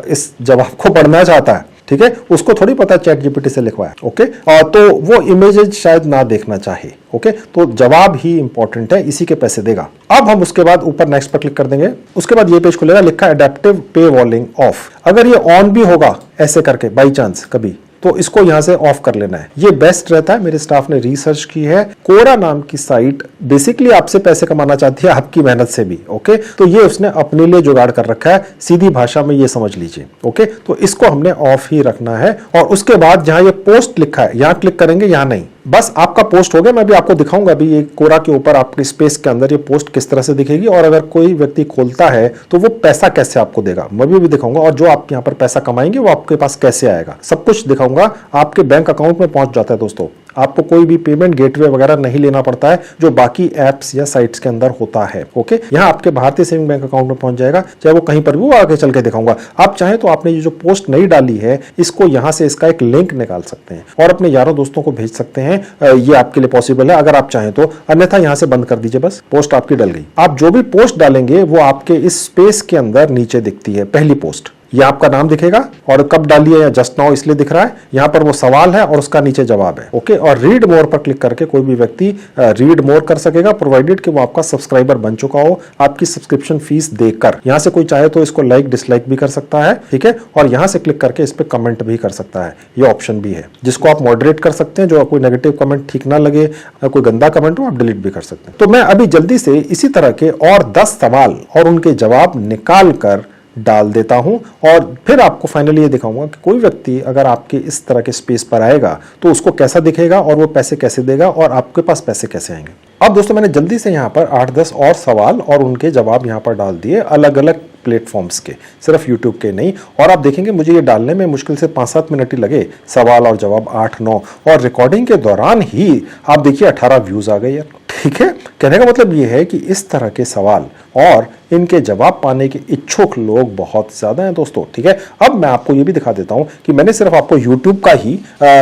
इस जवाब को पढ़ना चाहता है, ठीक है, उसको थोड़ी पता चैट जीपीटी से लिखवाया, ओके, तो वो इमेजेस शायद ना देखना चाहे, ओके, तो जवाब ही इंपॉर्टेंट है, इसी के पैसे देगा। अब हम उसके बाद ऊपर नेक्स्ट पर क्लिक कर देंगे, उसके बाद ये पेज खुलेगा, लिखा एडेप्टिव पे वॉलिंग ऑफ। अगर ये ऑन भी होगा ऐसे करके बाई चांस कभी, तो इसको यहां से ऑफ कर लेना है, ये बेस्ट रहता है। मेरे स्टाफ ने रिसर्च की है, कोरा नाम की साइट बेसिकली आपसे पैसे कमाना चाहती है आपकी मेहनत से भी, ओके, तो ये उसने अपने लिए जुगाड़ कर रखा है, सीधी भाषा में ये समझ लीजिए, ओके। तो इसको हमने ऑफ ही रखना है। और उसके बाद जहां ये पोस्ट लिखा है यहां क्लिक करेंगे, यहां नहीं, बस आपका पोस्ट हो गया। मैं भी आपको दिखाऊंगा अभी ये कोरा के ऊपर आपके स्पेस के अंदर ये पोस्ट किस तरह से दिखेगी, और अगर कोई व्यक्ति खोलता है तो वो पैसा कैसे आपको देगा, मैं भी दिखाऊंगा। और जो आप यहाँ पर पैसा कमाएंगे वो आपके पास कैसे आएगा, सब कुछ दिखाऊंगा। आपके बैंक अकाउंट में पहुंच जाता है दोस्तों, आपको कोई भी पेमेंट गेटवे वगैरह नहीं लेना पड़ता है जो बाकी एप्स या साइट्स के अंदर होता है, ओके। यहाँ आपके भारतीय सेविंग बैंक अकाउंट में पहुंच जाएगा, चाहे वो कहीं पर भी, वो आगे चल के दिखाऊंगा। आप चाहें तो आपने ये जो पोस्ट नई डाली है इसको यहाँ से इसका एक लिंक निकाल सकते हैं और अपने यारों दोस्तों को भेज सकते हैं, ये आपके लिए पॉसिबल है अगर आप चाहें तो, अन्यथा यहाँ से बंद कर दीजिए, बस पोस्ट आपकी डल गई। आप जो भी पोस्ट डालेंगे वो आपके इस स्पेस के अंदर नीचे दिखती है, पहली पोस्ट, ये आपका नाम दिखेगा और कब डालिए या जस्ट नाउ इसलिए दिख रहा है, यहाँ पर वो सवाल है और उसका नीचे जवाब है, ओके। और रीड मोर पर क्लिक करके कोई भी व्यक्ति रीड मोर कर सकेगा, प्रोवाइडेड कि वो आपका सब्सक्राइबर बन चुका हो आपकी सब्सक्रिप्शन फीस देकर। यहाँ से कोई चाहे तो इसको लाइक डिसलाइक भी कर सकता है, ठीक है, और यहाँ से क्लिक करके इस पर कमेंट भी कर सकता है, ये ऑप्शन भी है जिसको आप मॉडरेट कर सकते हैं। जो कोई नेगेटिव कमेंट ठीक ना लगे, कोई गंदा कमेंट हो, आप डिलीट भी कर सकते हैं। तो मैं अभी जल्दी से इसी तरह के और 10 सवाल और उनके जवाब निकाल कर डाल देता हूं और फिर आपको फाइनली ये दिखाऊंगा कि कोई व्यक्ति अगर आपके इस तरह के स्पेस पर आएगा तो उसको कैसा दिखेगा और वो पैसे कैसे देगा और आपके पास पैसे कैसे आएंगे। अब दोस्तों मैंने जल्दी से यहाँ पर 8-10 और सवाल और उनके जवाब यहाँ पर डाल दिए, अलग अलग प्लेटफॉर्म्स के, सिर्फ यूट्यूब के नहीं। और आप देखेंगे मुझे ये डालने में मुश्किल से 5-7 मिनट ही लगे, सवाल और जवाब 8-9, और रिकॉर्डिंग के दौरान ही आप देखिए 18 व्यूज आ गए यार, ठीक है। कहने का मतलब ये है कि इस तरह के सवाल और इनके जवाब पाने के इच्छुक लोग बहुत ज्यादा हैं दोस्तों, ठीक है। अब मैं आपको ये भी दिखा देता हूं कि मैंने सिर्फ आपको YouTube का ही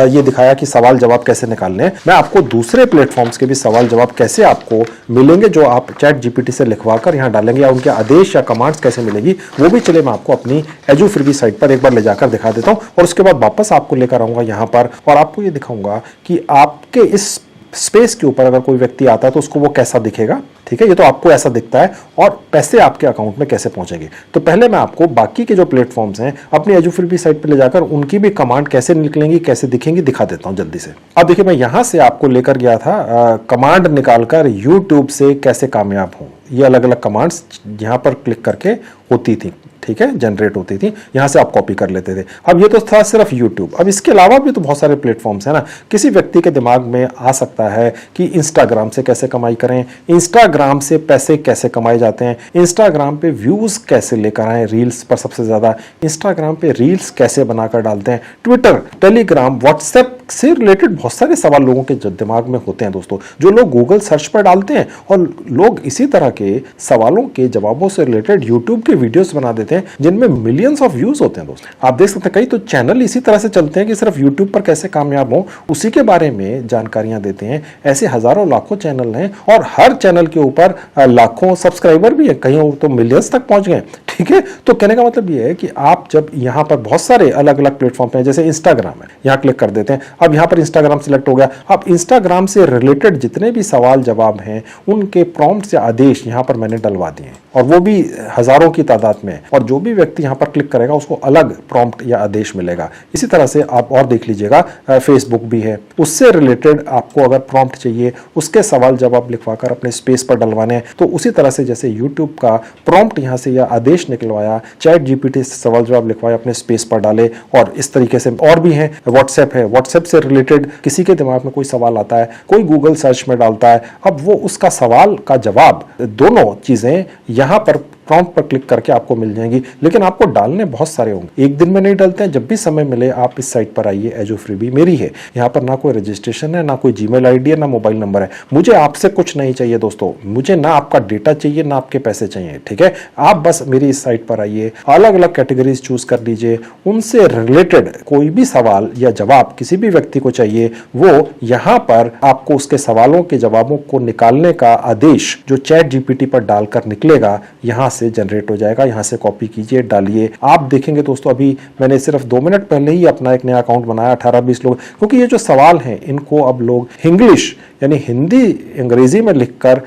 ये दिखाया कि सवाल जवाब कैसे निकालने हैं, मैं आपको दूसरे प्लेटफॉर्म्स के भी सवाल जवाब कैसे आपको मिलेंगे जो आप चैट जीपीटी से लिखवाकर यहाँ डालेंगे, या उनके आदेश या कमांड्स कैसे मिलेगी वो भी चले मैं आपको अपनी एजुफ्रीबी साइट पर एक बार ले जाकर दिखा देता हूँ। और उसके बाद वापस आपको लेकर आऊंगा यहाँ पर और आपको ये दिखाऊंगा कि आपके इस स्पेस के ऊपर अगर कोई व्यक्ति आता है तो उसको वो कैसा दिखेगा, ठीक है। ये तो आपको ऐसा दिखता है, और पैसे आपके अकाउंट में कैसे पहुंचेंगे। तो पहले मैं आपको बाकी के जो प्लेटफॉर्म्स हैं अपनी एजुफ्रीबी साइट पर ले जाकर उनकी भी कमांड कैसे निकलेंगी, कैसे दिखेंगी, दिखा देता हूं जल्दी से। अब देखिए मैं यहां से आपको लेकर गया था कमांड निकालकर यूट्यूब से कैसे कामयाब हूं, ये अलग अलग कमांड्स यहां पर क्लिक करके होती थी, ठीक है, जनरेट होती थी, यहां से आप कॉपी कर लेते थे। अब ये तो था सिर्फ YouTube, अब इसके अलावा भी तो बहुत सारे प्लेटफॉर्म्स हैं ना। किसी व्यक्ति के दिमाग में आ सकता है कि इंस्टाग्राम से कैसे कमाई करें, इंस्टाग्राम से पैसे कैसे कमाए जाते हैं, इंस्टाग्राम पे व्यूज कैसे लेकर आए रील्स पर सबसे ज्यादा, इंस्टाग्राम पे रील्स कैसे बनाकर डालते हैं, ट्विटर, टेलीग्राम, व्हाट्सएप से रिलेटेड बहुत सारे सवाल लोगों के दिमाग में होते हैं दोस्तों, जो लोग गूगल सर्च पर डालते हैं, और लोग इसी तरह के सवालों के जवाबों से रिलेटेड यूट्यूब के वीडियोस बना देते हैं जिनमें मिलियंस ऑफ व्यूज होते हैं दोस्तों। आप देख सकते हैं कई तो चैनल इसी तरह से चलते हैं कि सिर्फ यूट्यूब पर कैसे कामयाब हो उसी के बारे में जानकारियां देते हैं। ऐसे हजारों लाखों चैनल हैं और हर चैनल के ऊपर लाखों सब्सक्राइबर भी है, कहीं तो मिलियंस तक पहुंच गए, ठीक है। तो कहने का मतलब ये है कि आप जब यहाँ पर बहुत सारे अलग अलग प्लेटफॉर्म पे, जैसे इंस्टाग्राम है, यहाँ क्लिक कर देते हैं, अब यहाँ पर इंस्टाग्राम सिलेक्ट हो गया। अब इंस्टाग्राम से रिलेटेड जितने भी सवाल जवाब हैं उनके प्रॉम्प्ट या आदेश यहाँ पर मैंने डलवा दिए, और वो भी हजारों की तादाद में, और जो भी व्यक्ति यहाँ पर क्लिक करेगा उसको अलग प्रॉम्प्ट या आदेश मिलेगा। इसी तरह से आप और देख लीजिएगा, फेसबुक भी है, उससे रिलेटेड आपको अगर प्रॉम्प्ट चाहिए, उसके सवाल जवाब लिखवाकर अपने स्पेस पर डलवाने हैं, तो उसी तरह से जैसे यूट्यूब का प्रॉम्प्ट यहाँ से या आदेश निकलवाया, चैट जीपीटी से सवाल जवाब लिखवाया, अपने स्पेस पर डाले, और इस तरीके से और भी हैं। व्हाट्सएप है, व्हाट्सएप से रिलेटेड किसी के दिमाग में कोई सवाल आता है, कोई गूगल सर्च में डालता है, अब वो उसका सवाल का जवाब, दोनों चीजें यहाँ पर प्रॉम्प्ट पर क्लिक करके आपको मिल जाएंगी। लेकिन आपको डालने बहुत सारे होंगे, एक दिन में नहीं डालते हैं। जब भी समय मिले आप इस साइट पर आइए, एजो फ्रीबी मेरी है, यहाँ पर ना कोई रजिस्ट्रेशन है, ना कोई जीमेल आईडी है, ना मोबाइल नंबर है। मुझे आपसे कुछ नहीं चाहिए दोस्तों, मुझे ना आपका डेटा चाहिए, ना आपके पैसे चाहिए, ठीक है। आप बस मेरी इस साइट पर आइए, अलग अलग कैटेगरीज चूज कर लीजिए, उनसे रिलेटेड कोई भी सवाल या जवाब किसी भी व्यक्ति को चाहिए, वो यहाँ पर आपको उसके सवालों के जवाबों को निकालने का आदेश जो चैट जीपीटी पर डालकर निकलेगा, यहाँ से जनरेट हो जाएगा। यहां से कॉपी कीजिए, डालिए। आप देखेंगे दोस्तों, अभी मैंने सिर्फ 2 मिनट पहले ही अपना एक नया अकाउंट बनाया, 18-20 लोग, क्योंकि ये जो सवाल हैं इनको अब लोग इंग्लिश यानी हिंदी अंग्रेजी में लिखकर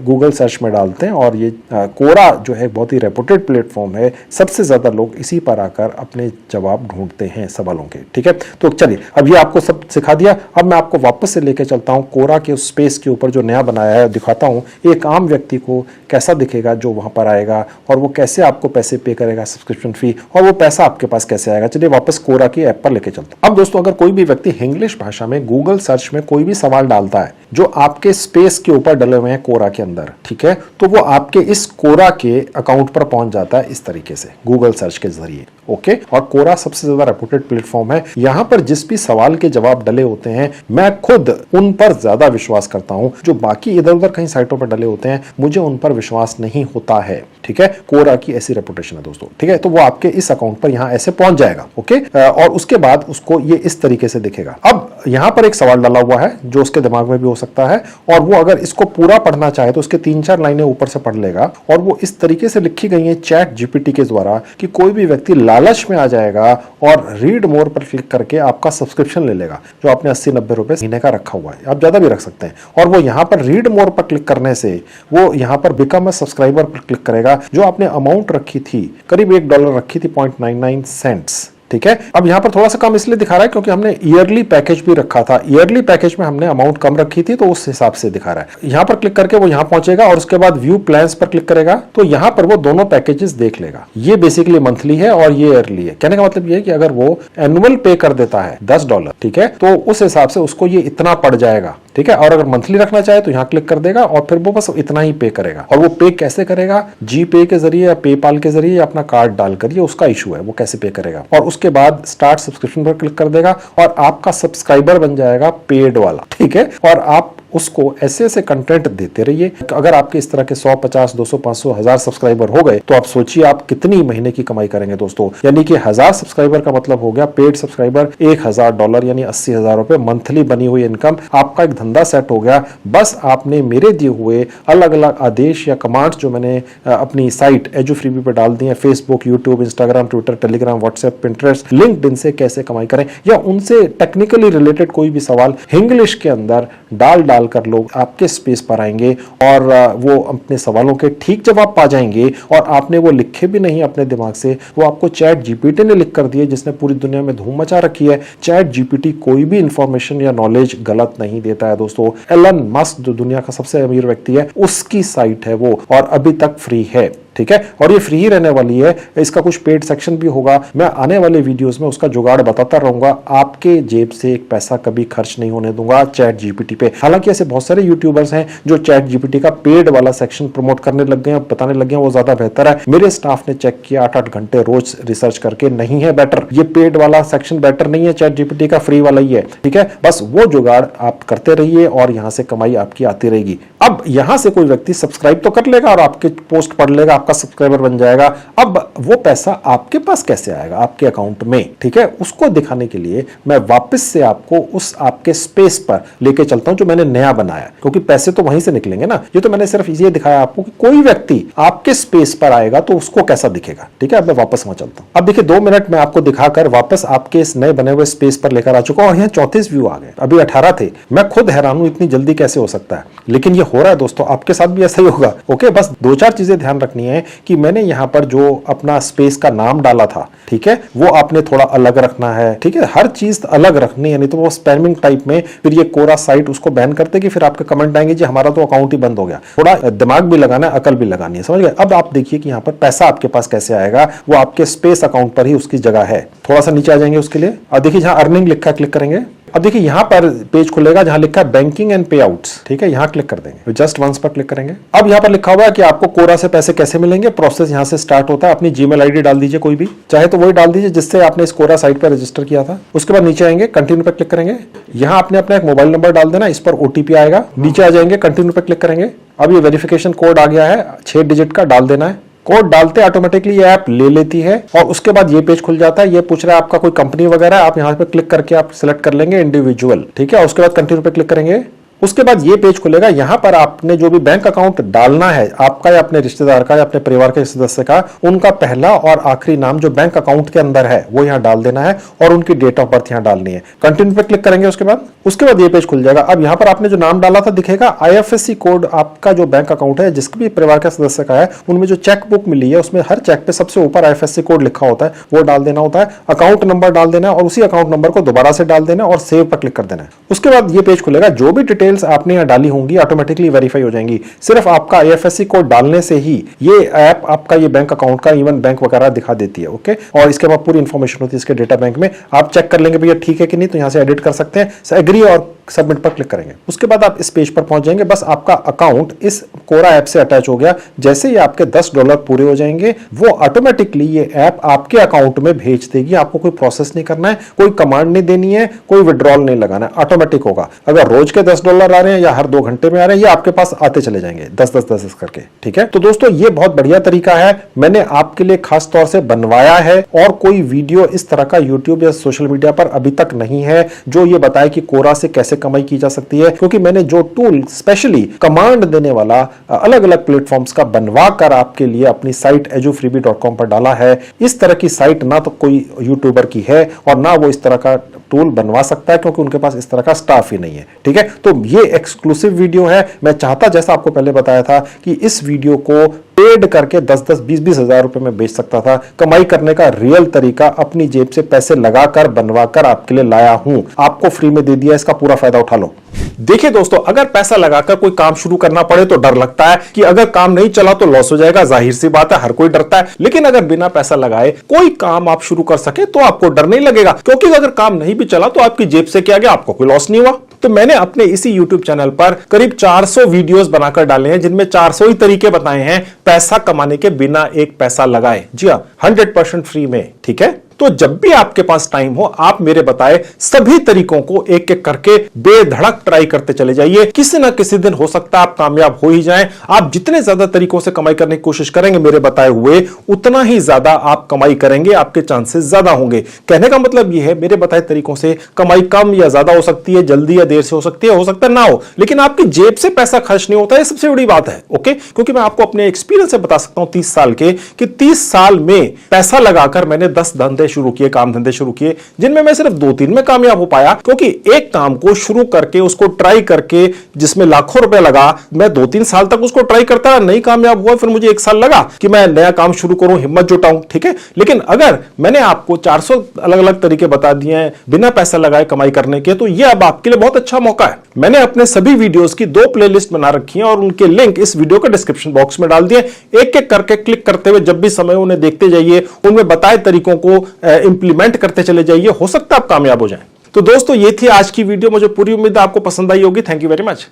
गूगल सर्च में डालते हैं, और ये कोरा जो है बहुत ही रेपुटेड प्लेटफॉर्म है, सबसे ज्यादा लोग इसी पर आकर अपने जवाब ढूंढते हैं सवालों के, ठीक है। तो चलिए, अब ये आपको सब सिखा दिया, अब मैं आपको वापस से लेके चलता हूं कोरा के उस स्पेस के ऊपर जो नया बनाया है, दिखाता हूं एक आम व्यक्ति को कैसा दिखेगा जो वहां पर आएगा, और वो कैसे आपको पैसे पे करेगा, सब्सक्रिप्शन फी, और वो पैसा आपके पास कैसे आएगा। चलिए वापस कोरा की ऐप पर लेके चलता हूं। अब दोस्तों, अगर कोई भी व्यक्ति इंग्लिश भाषा में गूगल सर्च में कोई भी सवाल डालता है जो आपके स्पेस के ऊपर डले हुए हैं कोरा के अंदर, ठीक है, तो वो आपके इस कोरा के अकाउंट पर पहुंच जाता है इस तरीके से गूगल सर्च के जरिए, ओके। और कोरा सबसे ज्यादा रेपुटेड प्लेटफॉर्म है, यहां पर जिस भी सवाल के जवाब डले होते हैं मैं खुद उन पर ज्यादा विश्वास करता हूं। जो बाकी इधर उधर कहीं साइटों पर डले होते हैं मुझे उन पर विश्वास नहीं होता है, ठीक है। कोरा की ऐसी रेपुटेशन है दोस्तों, ठीक है। तो वो आपके इस अकाउंट पर यहां ऐसे पहुंच जाएगा, ओके। और उसके बाद उसको ये इस तरीके से दिखेगा। अब यहां पर एक सवाल डाला हुआ है जो उसके दिमाग में भी हो सकता है, और वो अगर इसको पूरा पढ़ना चाहे तो उसके 3-4 लाइनें ऊपर से पढ़ लेगा, और वो इस तरीके से लिखी गई है चैट जीपीटी के द्वारा कि कोई भी व्यक्ति लालच में आ जाएगा और रीड मोर पर क्लिक करके आपका सब्सक्रिप्शन ले लेगा, जो आपने 80-90 रुपए महीने का रखा हुआ है, आप ज्यादा भी रख सकते हैं। और वो यहां पर रीड मोर पर क्लिक करने से वो यहां पर बिकम अ सब्सक्राइबर पर क्लिक करेगा, जो आपने अमाउंट रखी थी, करीब $1 रखी थी, 0.99 सेंट्स, ठीक है। अब यहां पर थोड़ा सा कम इसलिए दिखा रहा है क्योंकि हमने ईयरली पैकेज भी रखा था, ईयरली पैकेज में हमने अमाउंट कम रखी थी, तो उस हिसाब से दिखा रहा है। यहां पर क्लिक करके वो यहां पहुंचेगा, और उसके बाद व्यू प्लान्स पर क्लिक करेगा, तो यहां पर वो दोनों पैकेजेस देख लेगा। ये बेसिकली मंथली है और ये ईयरली है। कहने का मतलब ये है कि अगर वो एनुअल पे कर देता है $10, ठीक है, तो उस हिसाब से उसको ये इतना पड़ जाएगा, ठीक है। और अगर मंथली रखना चाहे तो यहां क्लिक कर देगा, और फिर वो बस इतना ही पे करेगा। और वो पे कैसे करेगा, जी पे के जरिए या पेपाल के जरिए या अपना कार्ड डालकर, ये उसका इशू है, वो कैसे पे करेगा। और उसके बाद स्टार्ट सब्सक्रिप्शन पर क्लिक कर देगा, और आपका सब्सक्राइबर बन जाएगा पेड वाला, ठीक है। और आप उसको ऐसे ऐसे कंटेंट देते रहिए। अगर आपके इस तरह के 100, 50, 200, 500, 1000 सब्सक्राइबर हो गए तो आप सोचिए आप कितनी महीने की कमाई करेंगे दोस्तों। यानी कि 1000 सब्सक्राइबर का मतलब हो गया पेड सब्सक्राइबर $1000 यानी 80,000 रुपए मंथली बनी हुई इनकम। आपका एक धंधा सेट हो गया। बस आपने मेरे दिए हुए अलग अलग आदेश या कमांड्स जो मैंने अपनी साइट एजो फ्रीबी पर डाल दी है, Facebook, YouTube, Instagram, Twitter, Telegram, WhatsApp, Pinterest, LinkedIn से कैसे कमाई करें, या उनसे टेक्निकली रिलेटेड कोई भी सवाल इंग्लिश के अंदर डाल कर लोग आपके स्पेस पर आएंगे और वो अपने सवालों के ठीक जवाब पा जाएंगे। और आपने वो लिखे भी नहीं अपने दिमाग से, वो आपको चैट जीपीटी ने लिख कर दिए, जिसने पूरी दुनिया में धूम मचा रखी है। चैट जीपीटी कोई भी इंफॉर्मेशन या नॉलेज गलत नहीं देता है दोस्तों। एलन मस्क जो दुनिया का सबसे अमीर व्यक्ति है, उसकी साइट है वो, और अभी तक फ्री है, ठीक है। और ये फ्री ही रहने वाली है, इसका कुछ पेड सेक्शन भी होगा। मैं आने वाले वीडियोस में उसका जुगाड़ बताता रहूंगा। आपके जेब से एक पैसा कभी खर्च नहीं होने दूंगा चैट जीपीटी पे। हालांकि ऐसे बहुत सारे यूट्यूबर्स हैं जो चैट जीपीटी का पेड वाला सेक्शन प्रमोट करने लग गए हैं, बताने लग गए हैं वो ज्यादा बेहतर है। मेरे स्टाफ ने चेक किया 8-8 घंटे रोज रिसर्च करके, नहीं है बेटर। ये पेड वाला सेक्शन बेटर नहीं है, चैट जीपीटी का फ्री वाला ही है, ठीक है। बस वो जुगाड़ आप करते रहिए और यहां से कमाई आपकी आती रहेगी। अब यहां से कोई व्यक्ति सब्सक्राइब तो कर लेगा और आपके पोस्ट पढ़ लेगा, आपका सब्सक्राइबर बन जाएगा। अब वो पैसा आपके पास कैसे आएगा आपके अकाउंट में, ठीक है, उसको दिखाने के लिए मैं वापस से आपको उस आपके स्पेस पर लेके चलता हूं जो मैंने नया बनाया, क्योंकि पैसे तो वहीं से निकलेंगे ना। ये तो मैंने सिर्फ ये दिखाया आपको कि कोई व्यक्ति आपके स्पेस पर आएगा तो उसको कैसा दिखेगा, ठीक है। अब मैं वापस वहां चलता हूं। अब देखिए 2 मिनट में आपको दिखाकर वापस आपके इस नए बने हुए स्पेस पर लेकर आ चुका हूं और यहाँ 34 व्यू आ गए, अभी 18 थे। मैं खुद हैरान हूं इतनी जल्दी कैसे हो सकता है, लेकिन ये हो रहा है दोस्तों, आपके साथ भी ऐसा ही होगा। ओके, बस 2-4 चीजें ध्यान रखनी है कि मैंने यहाँ पर जो अपना स्पेस का नाम डाला था, ठीक है, वो आपने थोड़ा अलग रखना है, ठीक है, हर चीज अलग रखनी है, नहीं तो वो स्पैमिंग टाइप में फिर ये कोरा साइट उसको बैन करते कि फिर आपके कमेंट आएंगे जी हमारा तो अकाउंट ही बंद हो गया। थोड़ा दिमाग भी लगाना है, अकल भी लगानी है, समझ गए। अब आप देखिए कि यहाँ पर पैसा आपके पास कैसे आएगा, वो आपके स्पेस अकाउंट पर ही उसकी जगह है। थोड़ा सा नीचे आ जाएंगे उसके लिए, और देखिए जहां अर्निंग लिखा है क्लिक करेंगे। अब देखिए यहां पर पेज खुलेगा जहां लिखा है बैंकिंग एंड पे आउट्स, ठीक है, यहां क्लिक कर देंगे, जस्ट वंस पर क्लिक करेंगे। अब यहां पर लिखा हुआ है कि आपको कोरा से पैसे कैसे मिलेंगे। प्रोसेस यहां से स्टार्ट होता है। अपनी जीमेल आईडी डाल दीजिए, कोई भी चाहे तो वही डाल दीजिए जिससे आपने इस कोरा साइट पर रजिस्टर किया था। उसके बाद नीचे आएंगे, कंटिन्यू पर क्लिक करेंगे। यहां आपने अपना एक मोबाइल नंबर डाल देना, इस पर ओटीपी आएगा। नीचे आ जाएंगे, कंटिन्यू पर क्लिक करेंगे। अब ये वेरिफिकेशन कोड आ गया है, 6 डिजिट का डाल देना है। कोड डालते ऑटोमेटिकली ये ऐप ले लेती है और उसके बाद ये पेज खुल जाता है। ये पूछ रहा है आपका कोई कंपनी वगैरह, आप यहाँ पे क्लिक करके आप सिलेक्ट कर लेंगे इंडिविजुअल, ठीक है। उसके बाद कंटिन्यू पे क्लिक करेंगे। उसके बाद ये पेज खुलेगा, यहां पर आपने जो भी बैंक अकाउंट डालना है आपका या अपने रिश्तेदार का या अपने परिवार के सदस्य का, उनका पहला और आखिरी नाम जो बैंक अकाउंट के अंदर है वो यहां डाल देना है और उनकी डेट ऑफ बर्थ यहां डालनी है। कंटिन्यू पे क्लिक करेंगे। उसके बाद ये पेज खुल जाएगा। अब यहां पर आपने जो नाम डाला था दिखेगा, IFSC कोड आपका जो बैंक अकाउंट है जिसके भी परिवार के सदस्य का है, उनमें जो चेक बुक मिली है उसमें हर चेक पे सबसे ऊपर IFSC कोड लिखा होता है, वो डाल देना होता है। अकाउंट नंबर डाल देना है और उसी अकाउंट नंबर को दोबारा से डाल देना और सेव पर क्लिक कर देना है। उसके बाद ये पेज खुलेगा, जो भी डिटेल्स आपने यहां डाली होंगी ऑटोमेटिकली वेरीफाई हो जाएंगी। सिर्फ आपका IFSC कोड डालने से ही ये ऐप आपका ये बैंक अकाउंट का इवन बैंक वगैरह दिखा देती है। ओके, और इसके बाद पूरी इंफॉर्मेशन होती है इसके डेटा बैंक में। आप चेक कर लेंगे भैया ठीक है कि नहीं, तो यहां से एडिट कर सकते हैं। एग्री और सबमिट पर क्लिक करेंगे। उसके बाद आप इस पेज पर पहुंच जाएंगे। बस आपका अकाउंट इस कोरा ऐप से अटैच हो गया। जैसे ही आपके $10 पूरे हो जाएंगे, वो ऑटोमेटिकली ये ऐप आपके अकाउंट में भेज देगी। आपको कोई प्रोसेस नहीं करना है, कोई कमांड नहीं देनी है, कोई विड्रॉल नहीं लगाना है, ऑटोमेटिक होगा। अगर रोज के $10 आ रहे हैं या हर 2 घंटे में आ रहे हैं, ये आपके पास आते चले जाएंगे 10-10 करके, ठीक है। तो दोस्तों ये बहुत बढ़िया तरीका है, मैंने आपके लिए खास तौर से बनवाया है और कोई वीडियो इस तरह का यूट्यूब या सोशल मीडिया पर अभी तक नहीं है जो ये बताए कि कोरा से कैसे कमाई की जा सकती है, क्योंकि मैंने जो टूल स्पेशली कमांड देने वाला अलग अलग प्लेटफॉर्म्स का बनवा कर आपके लिए अपनी साइट edufreebie.com पर डाला है। इस तरह की साइट ना तो कोई यूट्यूबर की है और ना वो इस तरह का टूल बनवा सकता है, क्योंकि उनके पास इस तरह का स्टाफ ही नहीं है, ठीक है। तो ये एक्सक्लूसिव वीडियो है। मैं चाहता, जैसा आपको पहले बताया था, कि इस वीडियो को पेड करके 10-10, 20-20 हजार रुपए में बेच सकता था। कमाई करने का रियल तरीका अपनी जेब से पैसे लगाकर बनवाकर आपके लिए लाया हूं, आपको फ्री में दे दिया, इसका पूरा फायदा उठा लो। देखिए दोस्तों, अगर पैसा लगाकर कोई काम शुरू करना पड़े तो डर लगता है कि अगर काम नहीं चला तो लॉस हो जाएगा, जाहिर सी बात है, हर कोई डरता है। लेकिन अगर बिना पैसा लगाए कोई काम आप शुरू कर सके तो आपको डर नहीं लगेगा, क्योंकि अगर काम नहीं भी चला तो आपकी जेब से क्या गया, आपको कोई लॉस नहीं हुआ। तो मैंने अपने इसी YouTube चैनल पर करीब 400 वीडियोस बनाकर डाले हैं, जिनमें 400 ही तरीके बताए हैं पैसा कमाने के बिना एक पैसा लगाए। जी हां, 100% फ्री में, ठीक है। तो जब भी आपके पास टाइम हो, आप मेरे बताए सभी तरीकों को एक एक करके बेधड़क ट्राई करते चले जाइए। किसी ना किसी दिन हो सकता है आप कामयाब हो ही जाएं। आप जितने ज्यादा तरीकों से कमाई करने की कोशिश करेंगे मेरे बताए हुए, उतना ही ज्यादा आप कमाई करेंगे, आपके चांसेस ज्यादा होंगे। कहने का मतलब यह है, मेरे बताए तरीकों से कमाई कम या ज्यादा हो सकती है, जल्दी या देर से हो सकती है, हो सकता है ना हो, लेकिन आपकी जेब से पैसा खर्च नहीं होता है, सबसे बड़ी बात है। ओके, क्योंकि मैं आपको अपने एक्सपीरियंस से बता सकता हूं 30 साल के, कि 30 साल में पैसा लगाकर मैंने 10 धंधे शुरू किए, काम धंधे शुरू किए, जिनमें मैं सिर्फ 2-3 में कामयाब हो पाया। क्योंकि एक काम को शुरू करके उसको ट्राई करके जिसमें लाखों रुपए लगा, मैं 2-3 साल तक उसको ट्राई करता, नहीं कामयाब हुआ, फिर मुझे 1 साल लगा कि मैं नया काम शुरू करूं, हिम्मत जुटाऊं, ठीक है। लेकिन अगर मैंने आपको 400 अलग अलग तरीके बता दिए हैं बिना पैसा लगाए कमाई करने के, तो यह अब आपके लिए बहुत अच्छा मौका है। मैंने अपने सभी वीडियोस की 2 प्लेलिस्ट बना रखी हैं और उनके लिंक इस वीडियो के डिस्क्रिप्शन बॉक्स में डाल दिए। एक एक करके क्लिक करते हुए जब भी समय उन्हें देखते जाइए, उनमें बताए तरीकों को इंप्लीमेंट करते चले जाइए, हो सकता है आप कामयाब हो जाएं। तो दोस्तों ये थी आज की वीडियो, मुझे पूरी उम्मीद है आपको पसंद आई होगी। Thank you very much.